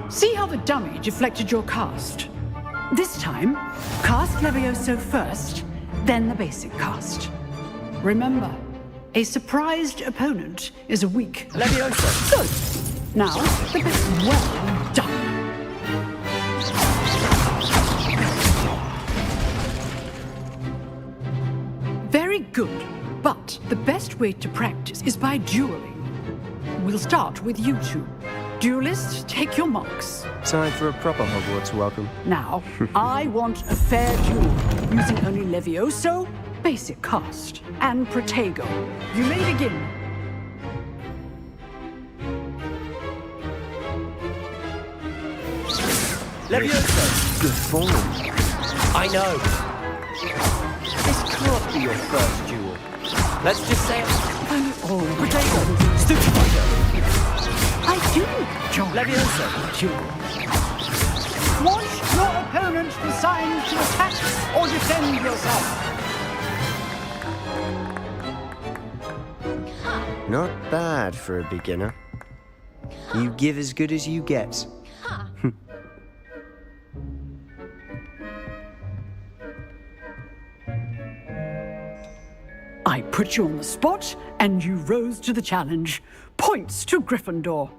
See how the dummy deflected your cast? This time, cast Levioso first, then the basic cast. Remember, a surprised opponent is a weak Levioso! Good! Now, the best. Well done! Very good, but the best way to practice is by dueling. We'll start with you two. Duelists, take your marks. Time for a proper Hogwarts welcome. Now, I want a fair duel, using only Levioso, basic cast, and Protego. You may begin. Levioso! Good form. I know. This can't be your first duel. Let's just say Protego! Stupido! I do, John. Levioso! Duel. Want your opponent assigned to attack or defend yourself? Not bad for a beginner. You give as good as you get. I put you on the spot, and you rose to the challenge. Points to Gryffindor.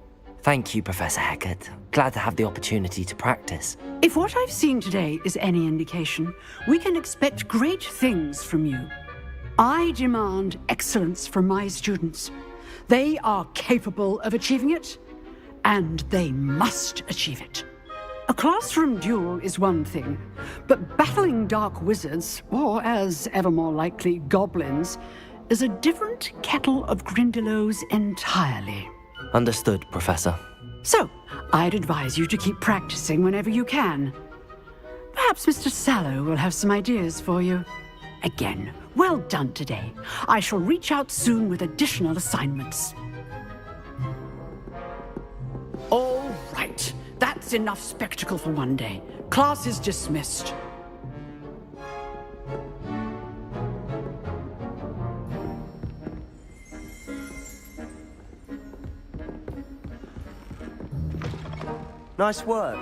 Thank you, Professor Hecat. Glad to have the opportunity to practice. If what I've seen today is any indication, we can expect great things from you. I demand excellence from my students. They are capable of achieving it, and they must achieve it. A classroom duel is one thing, but battling dark wizards, or as ever more likely, goblins, is a different kettle of Grindylows entirely. Understood, Professor. So, I'd advise you to keep practicing whenever you can. Perhaps Mr. Sallow will have some ideas for you. Again, well done today. I shall reach out soon with additional assignments. All right. That's enough spectacle for one day. Class is dismissed. Nice work.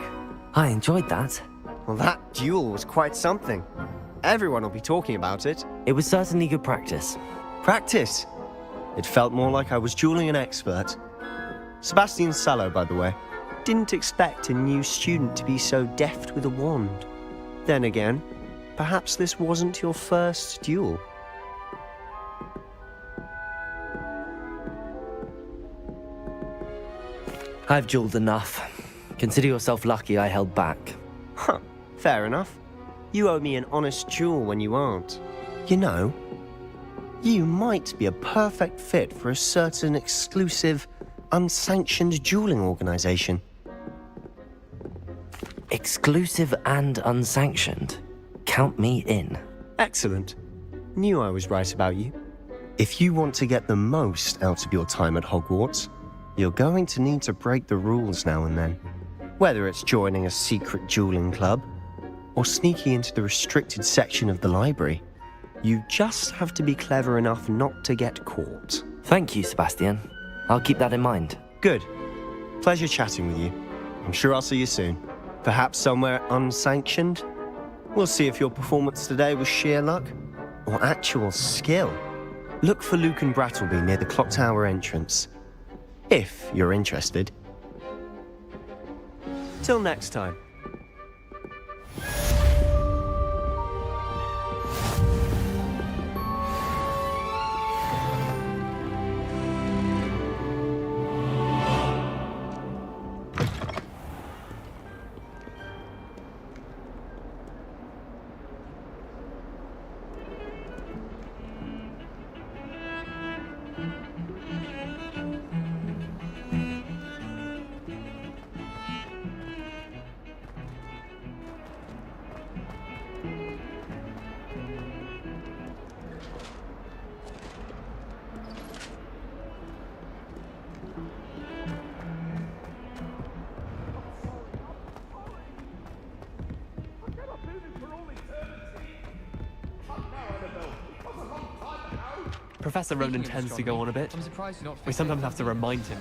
I enjoyed that. Well, that duel was quite something. Everyone will be talking about it. It was certainly good practice. Practice. It felt more like I was dueling an expert. Sebastian Sallow, by the way. Didn't expect a new student to be so deft with a wand. Then again, perhaps this wasn't your first duel. I've dueled enough. Consider yourself lucky I held back. Huh, fair enough. You owe me an honest duel when you aren't. You know, you might be a perfect fit for a certain exclusive, unsanctioned dueling organization. Exclusive and unsanctioned? Count me in. Excellent. Knew I was right about you. If you want to get the most out of your time at Hogwarts, you're going to need to break the rules now and then. Whether it's joining a secret dueling club, or sneaking into the restricted section of the library, you just have to be clever enough not to get caught. Thank you, Sebastian. I'll keep that in mind. Good. Pleasure chatting with you. I'm sure I'll see you soon. Perhaps somewhere unsanctioned? We'll see if your performance today was sheer luck or actual skill. Look for Luke and Brattleby near the clock tower entrance, if you're interested. Till next time. Professor Ronan tends to go on a bit. We sometimes have to remind him.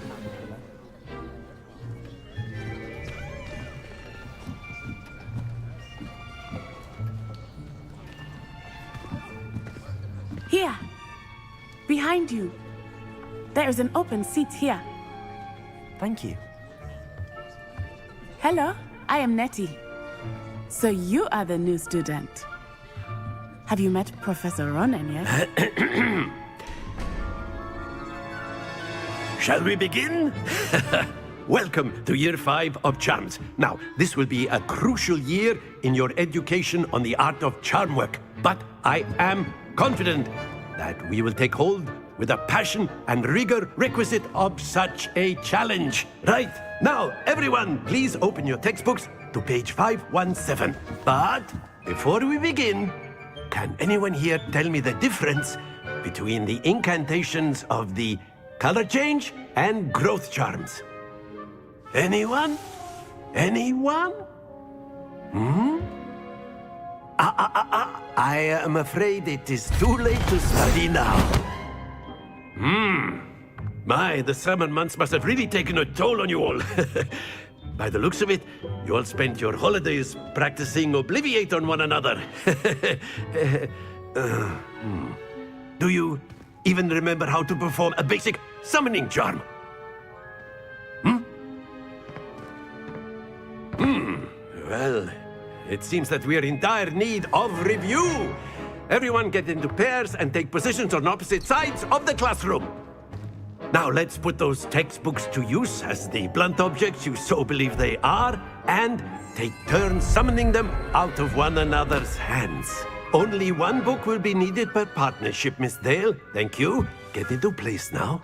Here. Behind you. There is an open seat here. Thank you. Hello, I am Nettie. So you are the new student. Have you met Professor Ronan yet? Shall we begin? Welcome to Year 5 of Charms. Now, this will be a crucial year in your education on the art of charm work. But I am confident that we will take hold with the passion and rigor requisite of such a challenge. Right, now, everyone, please open your textbooks to page 517. But before we begin, can anyone here tell me the difference between the incantations of the color change and growth charms? Anyone? Anyone? I am afraid it is too late to study now. My, the summer months must have really taken a toll on you all. By the looks of it, you all spent your holidays practicing Obliviate on one another. Do you even remember how to perform a basic summoning charm? Well, it seems that we are in dire need of review. Everyone get into pairs and take positions on opposite sides of the classroom. Now let's put those textbooks to use as the blunt objects you so believe they are, and take turns summoning them out of one another's hands. Only one book will be needed per partnership, Miss Dale. Thank you. Get into place now.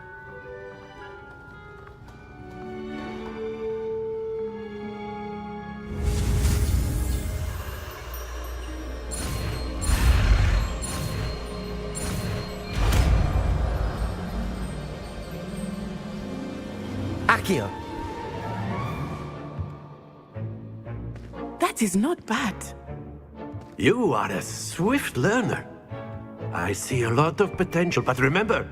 Accio! That is not bad. You are a swift learner. I see a lot of potential, but remember,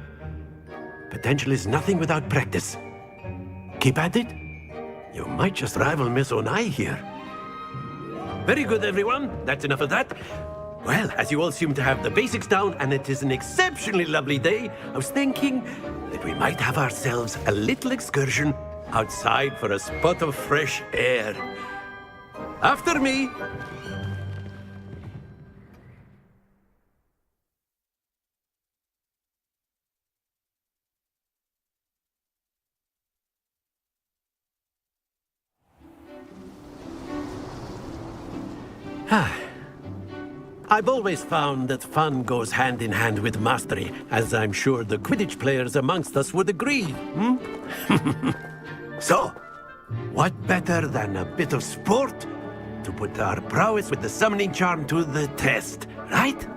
potential is nothing without practice. Keep at it. You might just rival Miss Onai here. Very good, everyone. That's enough of that. Well, as you all seem to have the basics down, and it is an exceptionally lovely day, I was thinking that we might have ourselves a little excursion outside for a spot of fresh air. After me! I've always found that fun goes hand in hand with mastery, as I'm sure the Quidditch players amongst us would agree. So, what better than a bit of sport to put our prowess with the summoning charm to the test, right?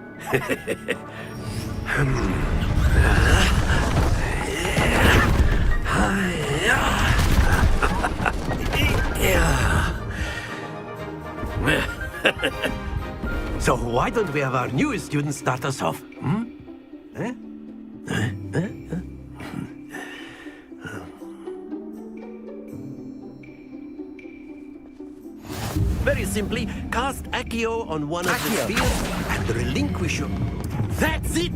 So why don't we have our newest student start us off? Very simply, cast Accio on one of the spheres and relinquish your... That's it!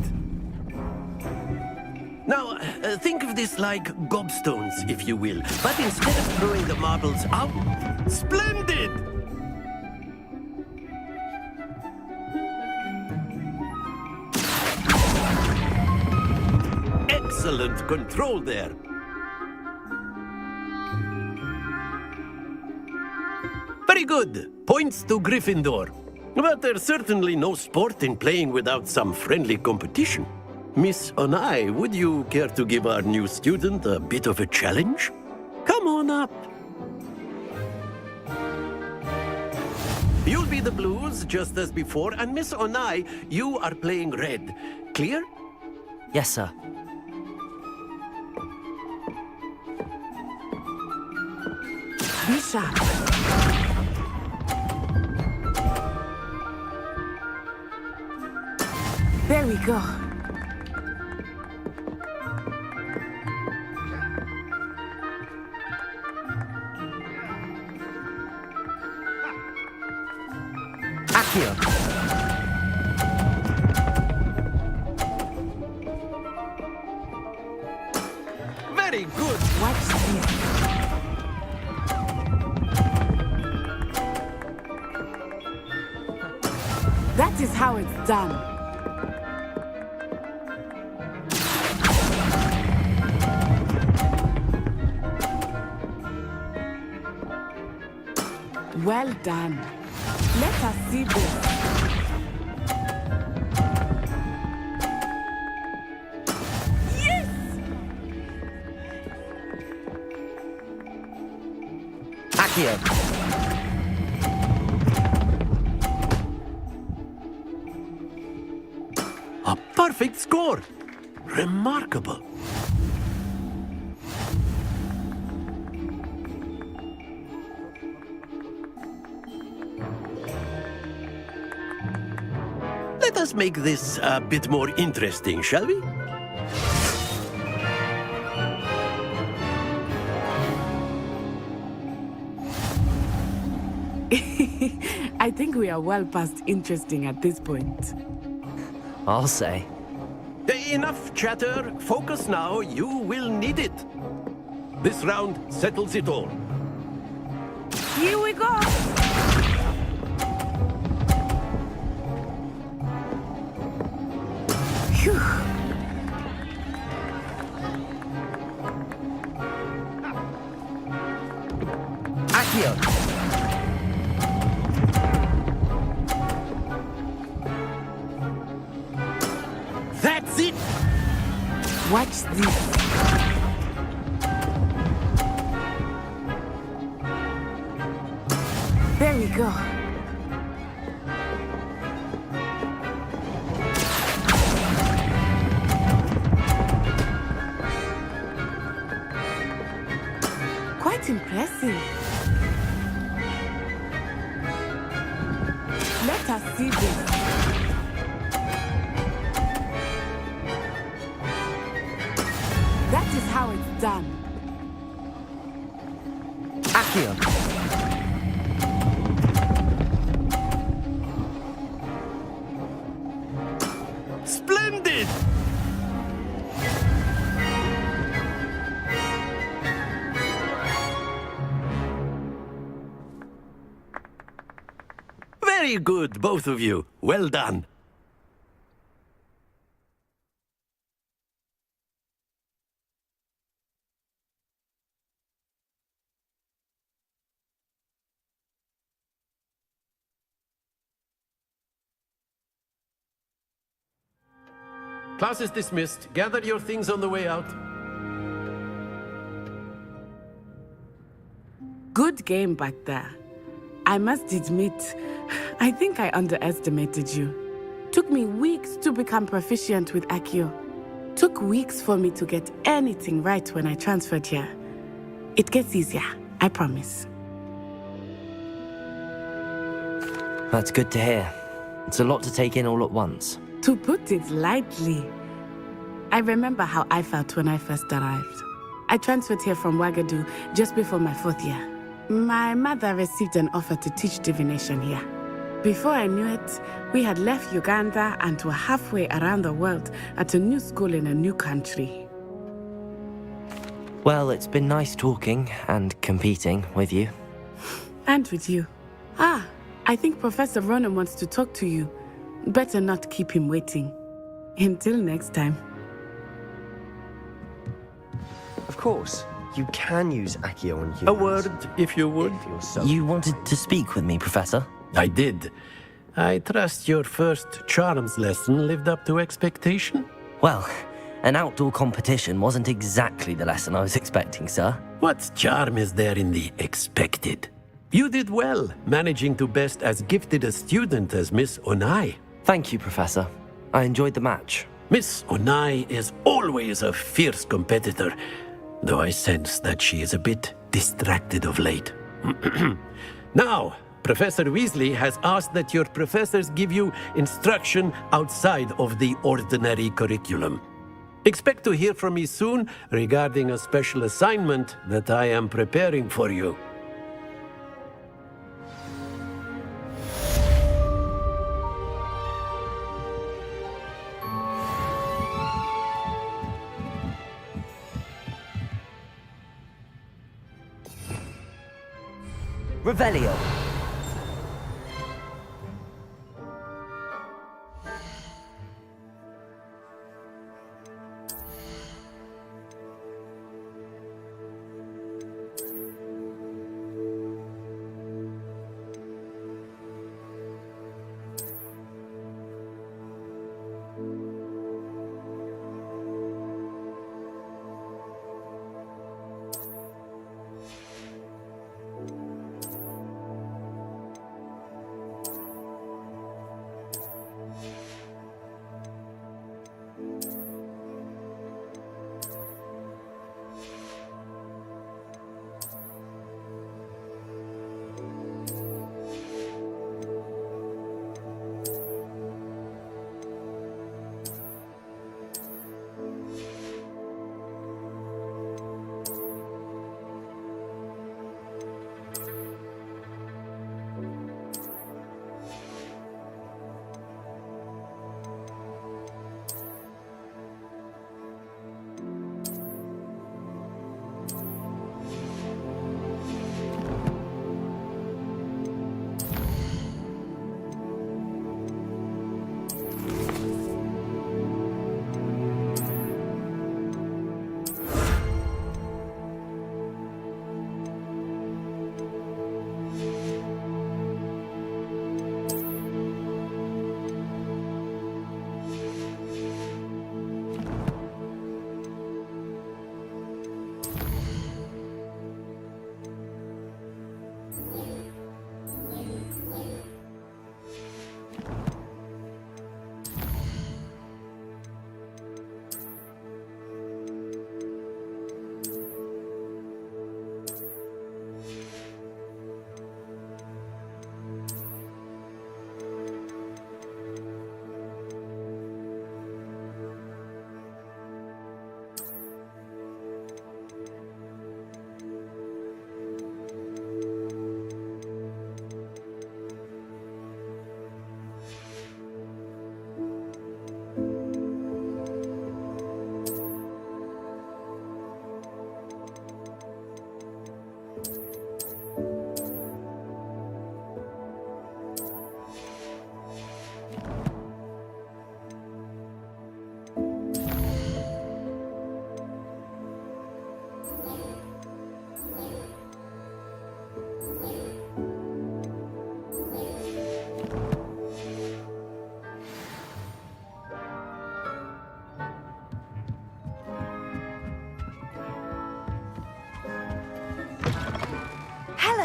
Now, think of this like gobstones, if you will. But instead of throwing the marbles out... Splendid! Excellent control there. Very good. Points to Gryffindor. But there's certainly no sport in playing without some friendly competition. Miss Onai, would you care to give our new student a bit of a challenge? Come on up. You'll be the blues, just as before, and Miss Onai, you are playing red. Clear? Yes, sir. Be sharp. There we go. Accio. Very good. Watch this. That is how it's done. Well done. Let us see this. Yes! Accio. A perfect score! Remarkable. Let us make this a bit more interesting, shall we? I think we are well past interesting at this point. I'll say. Enough chatter. Focus now. You will need it. This round settles it all. Here we go. Phew. Accio. That's it! Watch this. There we go. Quite impressive. Let us see this. That is how it's done. Accio. Splendid! Very good, both of you. Well done. Class is dismissed. Gather your things on the way out. Good game back there. I must admit, I think I underestimated you. Took me weeks to become proficient with Accio. Took weeks for me to get anything right when I transferred here. It gets easier, I promise. That's good to hear. It's a lot to take in all at once. To put it lightly, I remember how I felt when I first arrived. I transferred here from Ouagadougou just before my 4th year. My mother received an offer to teach divination here. Before I knew it, we had left Uganda and were halfway around the world at a new school in a new country. Well, it's been nice talking and competing with you. And with you. Ah, I think Professor Ronan wants to talk to you. Better not keep him waiting. Until next time. Of course, you can use Accio on humans. A word, if you would. You wanted to speak with me, Professor? I did. I trust your first charms lesson lived up to expectation? Well, an outdoor competition wasn't exactly the lesson I was expecting, sir. What charm is there in the expected? You did well, managing to best as gifted a student as Miss Onai. Thank you, Professor. I enjoyed the match. Miss Onai is always a fierce competitor, though I sense that she is a bit distracted of late. Now, Professor Weasley has asked that your professors give you instruction outside of the ordinary curriculum. Expect to hear from me soon regarding a special assignment that I am preparing for you. Revelio.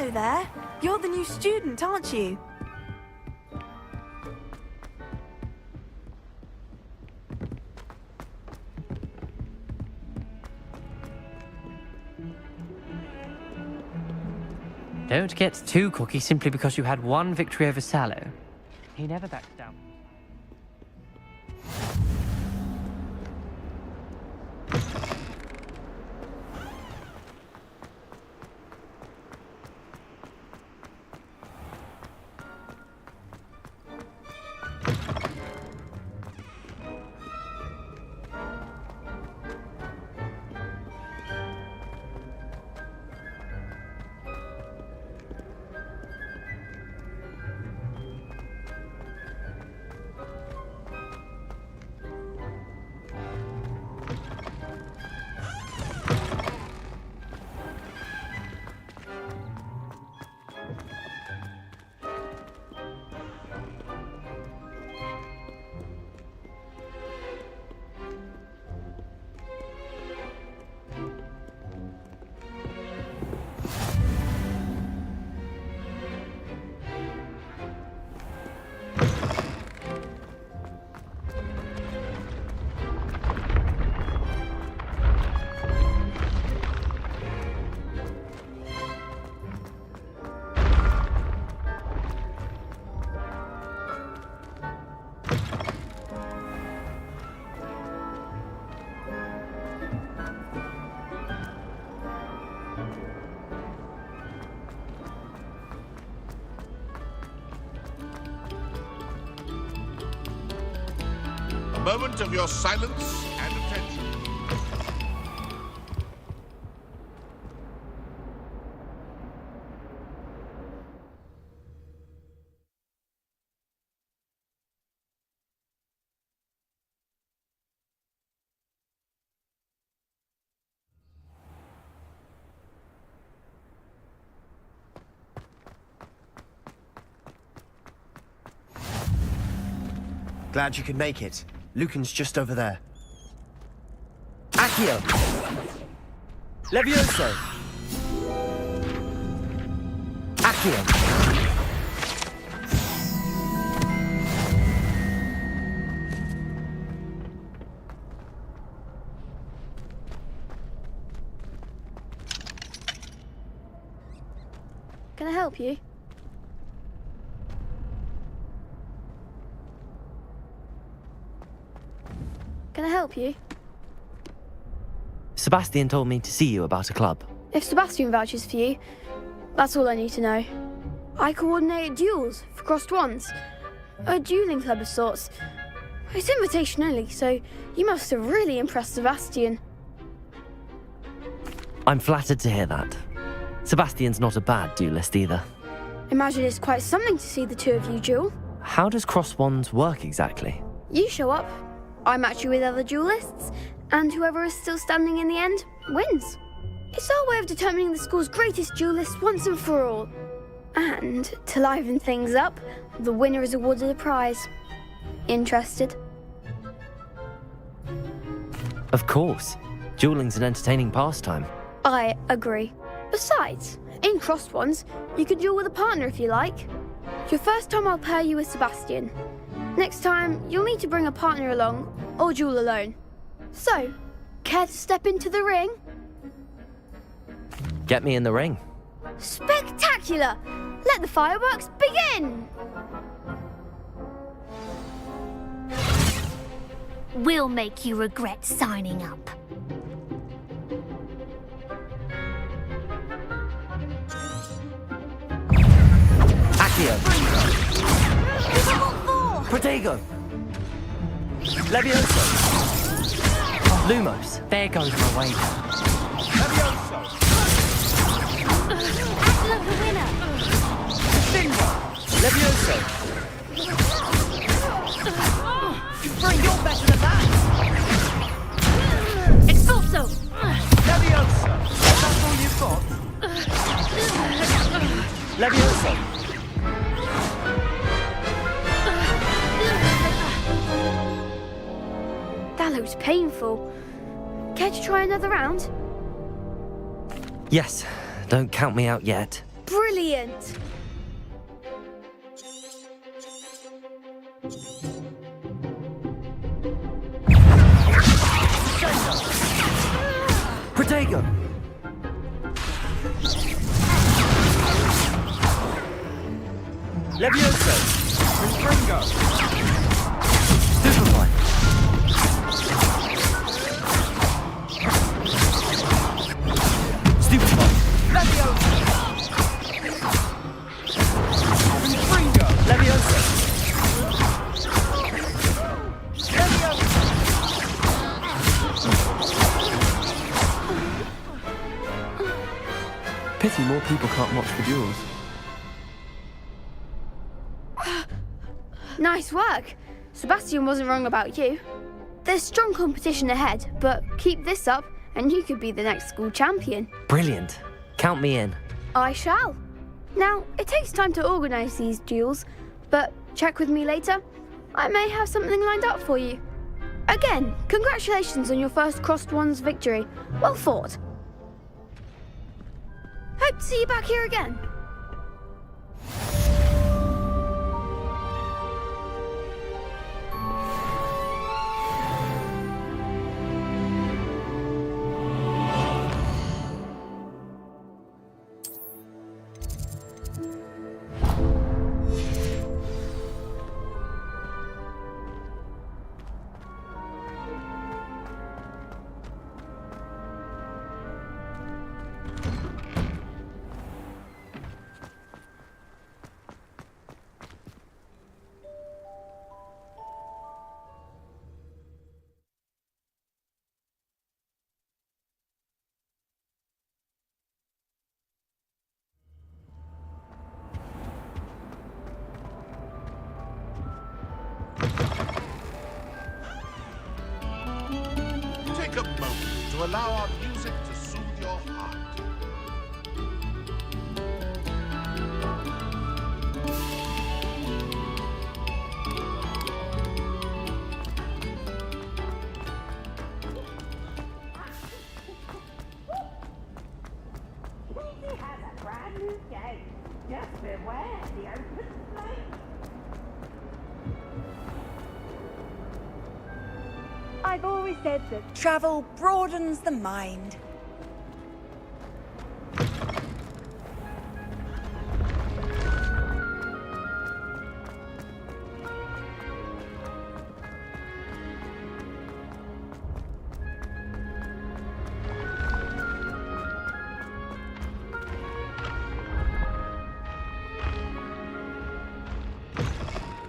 Hello there. You're the new student, aren't you? Don't get too cocky simply because you had one victory over Sallow. He never backed down. Moment of your silence and attention. Glad you could make it. Lucan's just over there. Accio! Levioso! Accio! Can I help you? Can I help you? Sebastian told me to see you about a club. If Sebastian vouches for you, that's all I need to know. I coordinate duels for crossed wands. A dueling club of sorts. It's invitation only, so you must have really impressed Sebastian. I'm flattered to hear that. Sebastian's not a bad duelist either. Imagine it's quite something to see the two of you duel. How does cross wands work exactly? You show up, I match you with other duelists, and whoever is still standing in the end wins. It's our way of determining the school's greatest duelist once and for all. And to liven things up, the winner is awarded a prize. Interested? Of course. Dueling's an entertaining pastime. I agree. Besides, in crossed ones, you can duel with a partner if you like. Your first time I'll pair you with Sebastian. Next time, you'll need to bring a partner along, or duel alone. So, care to step into the ring? Get me in the ring. Spectacular! Let the fireworks begin! We'll make you regret signing up. Accio! Protego! Levioso! Lumos! There goes my wager. Levioso! Atla the winner! Levioso! Bring your best to that! Expulso! Levioso! That's all you've got? Levioso! That looks painful. Care to try another round? Yes, don't count me out yet. Brilliant! Protego! Levioso! Springo! Superfly! Stupefly! Levioso! Springo! Levioso! Pity more people can't watch the duels. Nice work. Sebastian wasn't wrong about you. There's strong competition ahead, but keep this up and you could be the next school champion. Brilliant. Count me in. I shall. Now, it takes time to organise these duels, but check with me later. I may have something lined up for you. Again, congratulations on your first Crossed Ones victory. Well fought. Hope to see you back here again. Take a moment to allow our music to soothe your heart. Weezy has a brand new game. Just beware the open flame. I've always said that travel broadens the mind.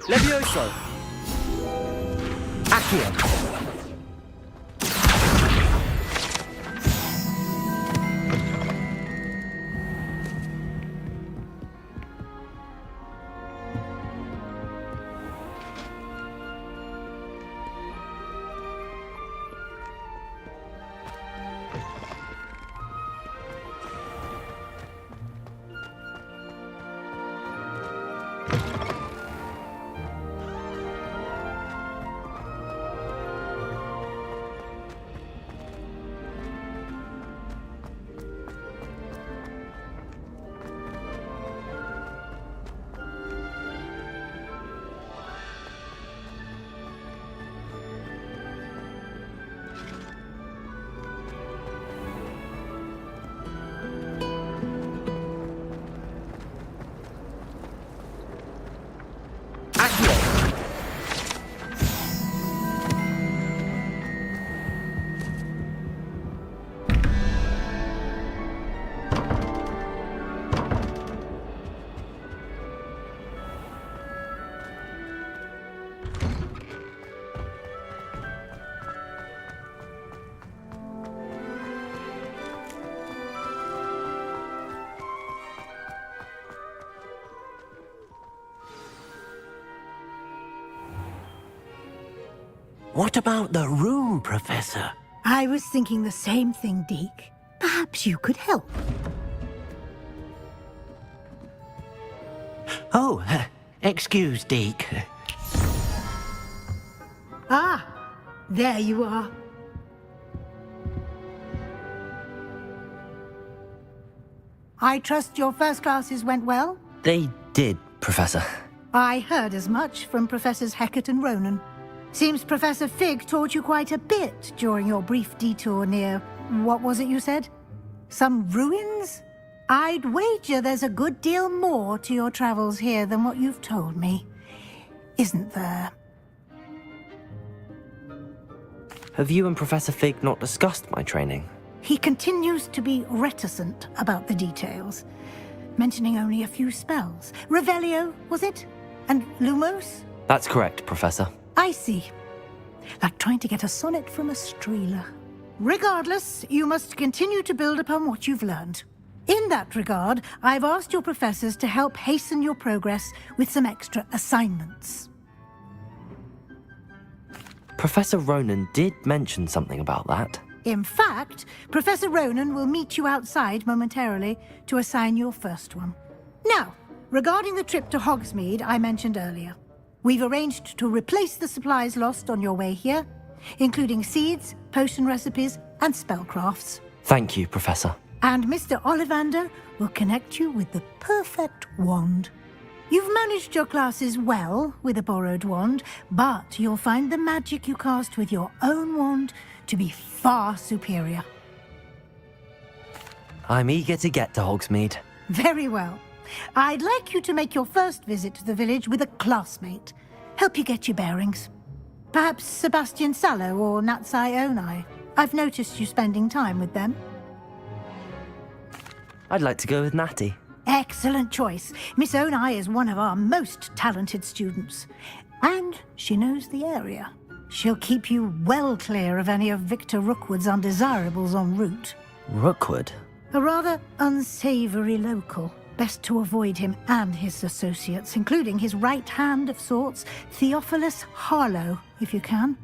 Levioso! Accio! What about the room, Professor? I was thinking the same thing, Deke. Perhaps you could help. Oh, excuse, Deke. Ah, there you are. I trust your first classes went well? They did, Professor. I heard as much from Professors Hecat and Ronan. Seems Professor Fig taught you quite a bit during your brief detour near... what was it you said? Some ruins? I'd wager there's a good deal more to your travels here than what you've told me. Isn't there? Have you and Professor Fig not discussed my training? He continues to be reticent about the details, mentioning only a few spells. Revelio, was it? And Lumos? That's correct, Professor. I see. Like trying to get a sonnet from a streeler. Regardless, you must continue to build upon what you've learned. In that regard, I've asked your professors to help hasten your progress with some extra assignments. Professor Ronan did mention something about that. In fact, Professor Ronan will meet you outside momentarily to assign your first one. Now, regarding the trip to Hogsmeade I mentioned earlier, we've arranged to replace the supplies lost on your way here, including seeds, potion recipes, and spellcrafts. Thank you, Professor. And Mr. Ollivander will connect you with the perfect wand. You've managed your classes well with a borrowed wand, but you'll find the magic you cast with your own wand to be far superior. I'm eager to get to Hogsmeade. Very well. I'd like you to make your first visit to the village with a classmate. Help you get your bearings. Perhaps Sebastian Sallow or Natsai Onai. I've noticed you spending time with them. I'd like to go with Natty. Excellent choice. Miss Onai is one of our most talented students. And she knows the area. She'll keep you well clear of any of Victor Rookwood's undesirables en route. Rookwood? A rather unsavory local. Best to avoid him and his associates, including his right hand of sorts, Theophilus Harlow, if you can.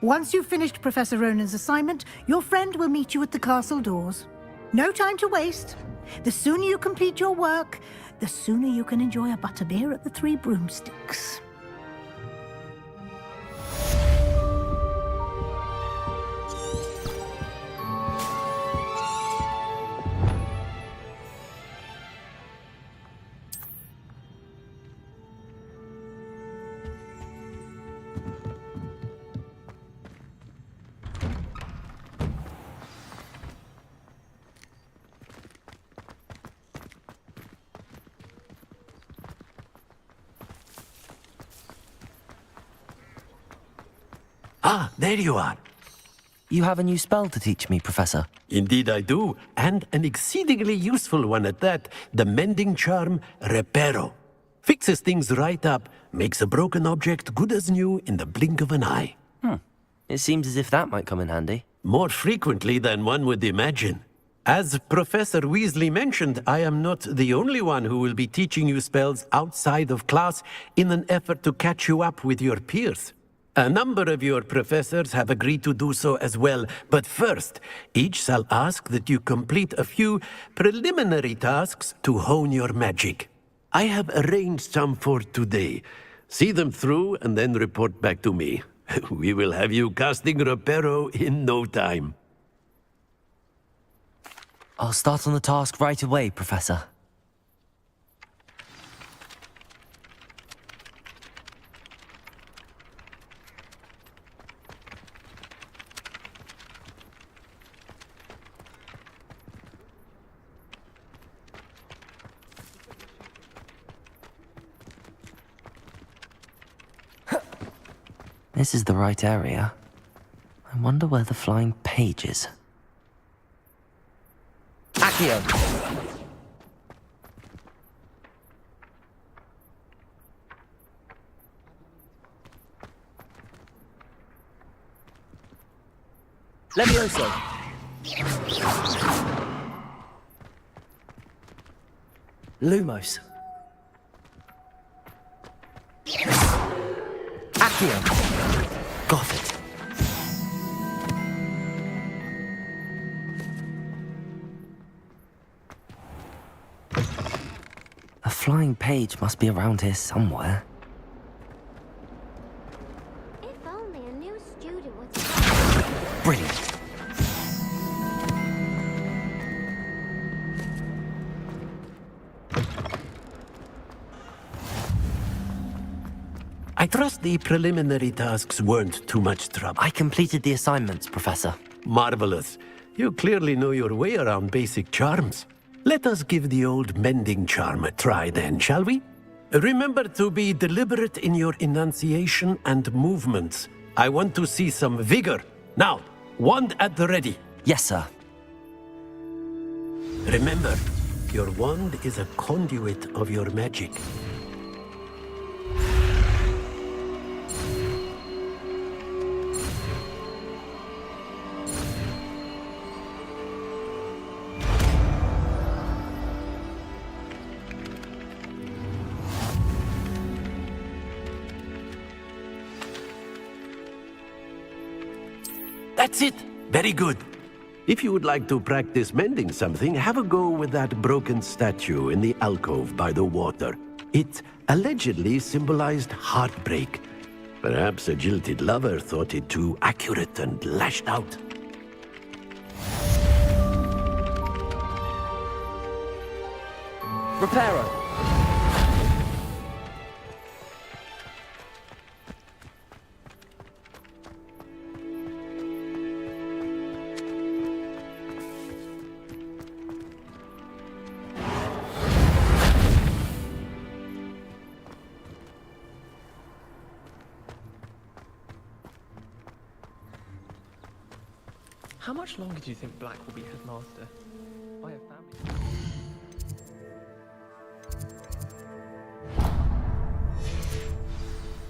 Once you've finished Professor Ronan's assignment, your friend will meet you at the castle doors. No time to waste. The sooner you complete your work, the sooner you can enjoy a butterbeer at the Three Broomsticks. Ah, there you are. You have a new spell to teach me, Professor. Indeed I do, and an exceedingly useful one at that. The mending charm, Reparo. Fixes things right up, makes a broken object good as new in the blink of an eye. It seems as if that might come in handy. More frequently than one would imagine. As Professor Weasley mentioned, I am not the only one who will be teaching you spells outside of class in an effort to catch you up with your peers. A number of your professors have agreed to do so as well, but first, each shall ask that you complete a few preliminary tasks to hone your magic. I have arranged some for today. See them through and then report back to me. We will have you casting Reparo in no time. I'll start on the task right away, Professor. This is the right area. I wonder where the flying page is. Accio! Levioso! Lumos! Accio! Got it. A flying page must be around here somewhere. If only a new student would... Brilliant. trust the preliminary tasks weren't too much trouble. I completed the assignments, Professor. Marvelous. You clearly know your way around basic charms. Let us give the old mending charm a try then, shall we? Remember to be deliberate in your enunciation and movements. I want to see some vigor. Now, wand at the ready. Yes, sir. Remember, your wand is a conduit of your magic. That's it. Very good. If you would like to practice mending something, have a go with that broken statue in the alcove by the water. It allegedly symbolized heartbreak. Perhaps a jilted lover thought it too accurate and lashed out. Repairer! How much longer do you think Black will be headmaster? I have family.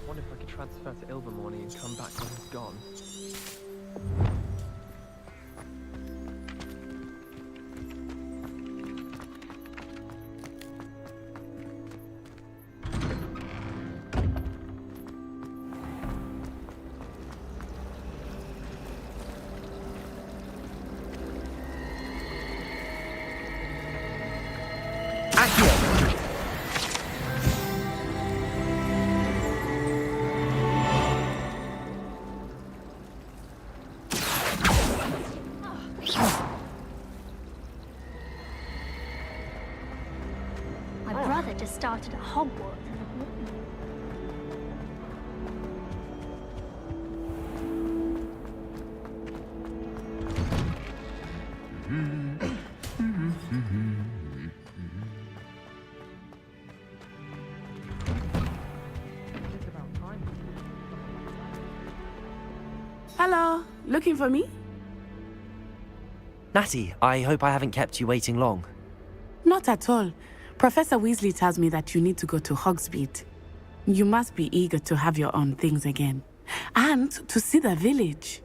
Wonder if I could transfer to Ilvermorny and come back when he's gone. My brother just started at Hogwarts. Hello, looking for me? Natty, I hope I haven't kept you waiting long. Not at all. Professor Weasley tells me that you need to go to Hogsmeade. You must be eager to have your own things again. And to see the village.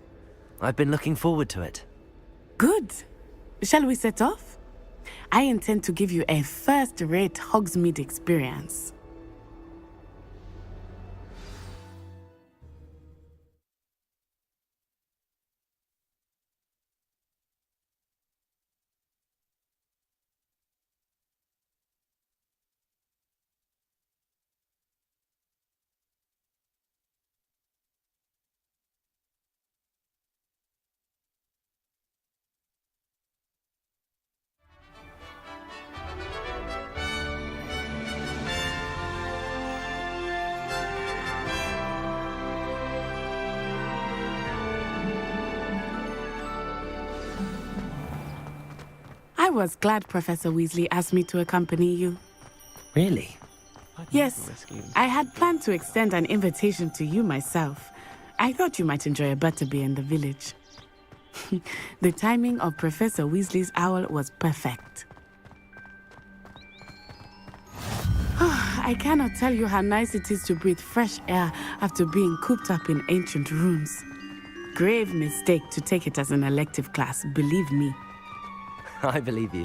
I've been looking forward to it. Good. Shall we set off? I intend to give you a first-rate Hogsmeade experience. I was glad Professor Weasley asked me to accompany you. Really? Yes, I had planned to extend an invitation to you myself. I thought you might enjoy a butterbeer in the village. The timing of Professor Weasley's owl was perfect. I cannot tell you how nice it is to breathe fresh air after being cooped up in ancient rooms. Grave mistake to take it as an elective class, believe me. I believe you.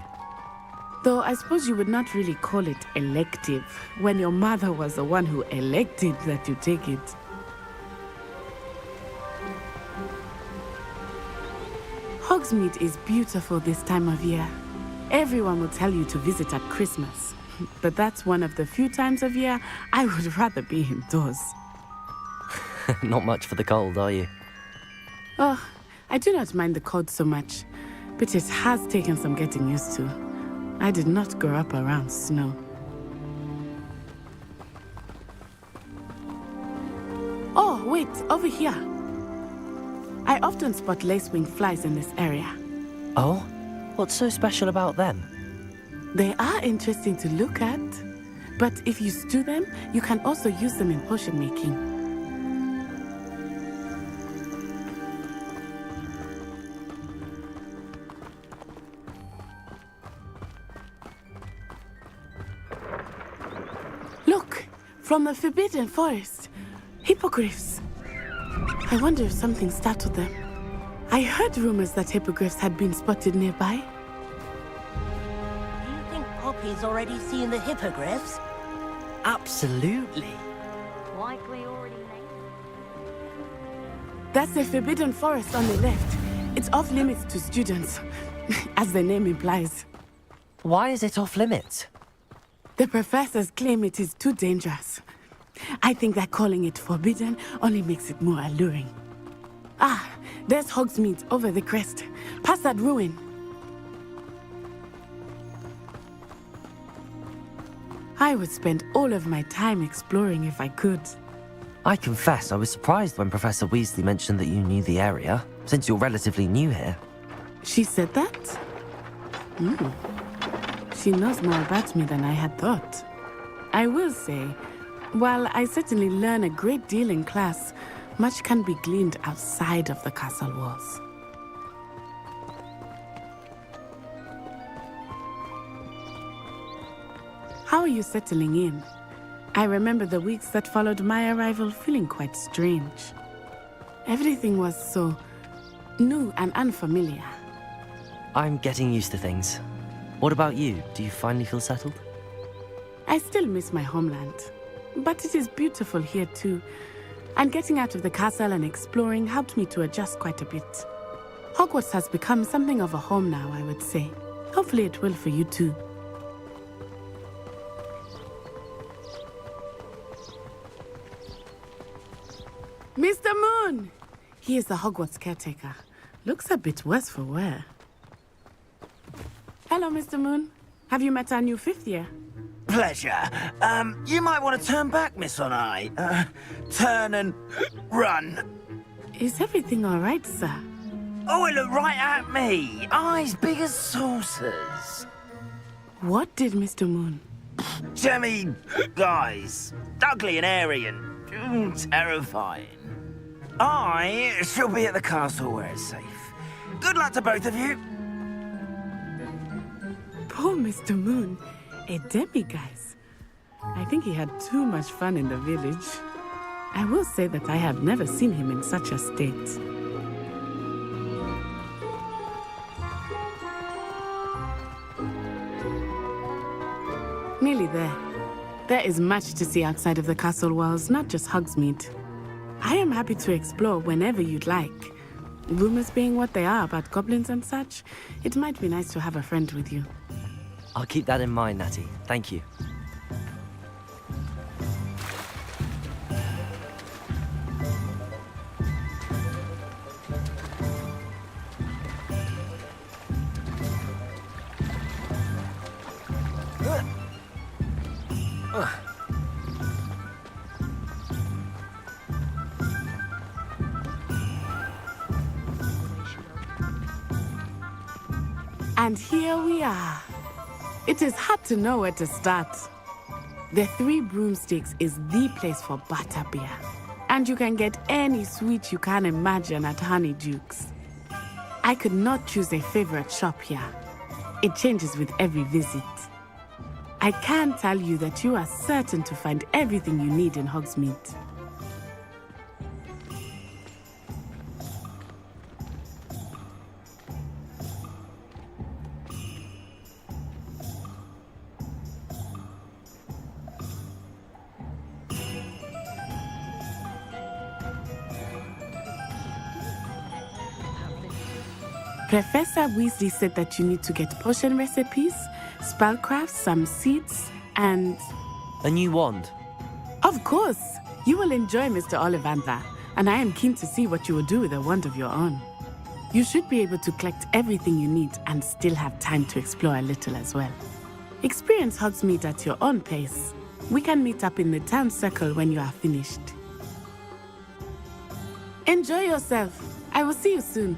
Though I suppose you would not really call it elective when your mother was the one who elected that you take it. Hogsmeade is beautiful this time of year. Everyone will tell you to visit at Christmas. But that's one of the few times of year I would rather be indoors. Not much for the cold, are you? Oh, I do not mind the cold so much, but it has taken some getting used to. I did not grow up around snow. Wait, over here. I often spot lacewing flies in this area. Oh? What's so special about them? They are interesting to look at, but if you stew them, you can also use them in potion making. Look, from the Forbidden Forest, hippogriffs. I wonder if something startled them. I heard rumors that hippogriffs had been spotted nearby. Do you think Poppy's already seen the hippogriffs? Absolutely. Likely already late. That's the Forbidden Forest on the left. It's off limits to students, as the name implies. Why is it off limits? The professors claim it is too dangerous. I think that calling it forbidden only makes it more alluring. Ah, there's Hogsmeade over the crest, past that ruin. I would spend all of my time exploring if I could. I confess I was surprised when Professor Weasley mentioned that you knew the area, since you're relatively new here. She said that? She knows more about me than I had thought. I will say, while I certainly learn a great deal in class, much can be gleaned outside of the castle walls. How are you settling in? I remember the weeks that followed my arrival feeling quite strange. Everything was so new and unfamiliar. I'm getting used to things. What about you? Do you finally feel settled? I still miss my homeland, but it is beautiful here too. And getting out of the castle and exploring helped me to adjust quite a bit. Hogwarts has become something of a home now, I would say. Hopefully it will for you too. Mr. Moon! He is the Hogwarts caretaker. Looks a bit worse for wear. Hello, Mr. Moon. Have you met our new 5th year? Pleasure. You might want to turn back, Miss On-Eye. Turn and run. Is everything all right, sir? Oh, it looked right at me. Eyes big as saucers. What did Mr. Moon? Jemmy guys. Ugly and airy and terrifying. I shall be at the castle where it's safe. Good luck to both of you. Poor Mr. Moon. A demiguise. I think he had too much fun in the village. I will say that I have never seen him in such a state. Nearly there. There is much to see outside of the castle walls, not just Hogsmeade. I am happy to explore whenever you'd like. Rumors being what they are about goblins and such, it might be nice to have a friend with you. I'll keep that in mind, Natty. Thank you. And here we are. It is hard to know where to start. The Three Broomsticks is the place for butterbeer. And you can get any sweet you can imagine at Honeydukes. I could not choose a favorite shop here. It changes with every visit. I can tell you that you are certain to find everything you need in Hogsmeade. Professor Weasley said that you need to get potion recipes, spellcrafts, some seeds, and... A new wand. Of course! You will enjoy Mr. Ollivander, and I am keen to see what you will do with a wand of your own. You should be able to collect everything you need and still have time to explore a little as well. Experience Hogsmeade at your own pace. We can meet up in the town circle when you are finished. Enjoy yourself. I will see you soon.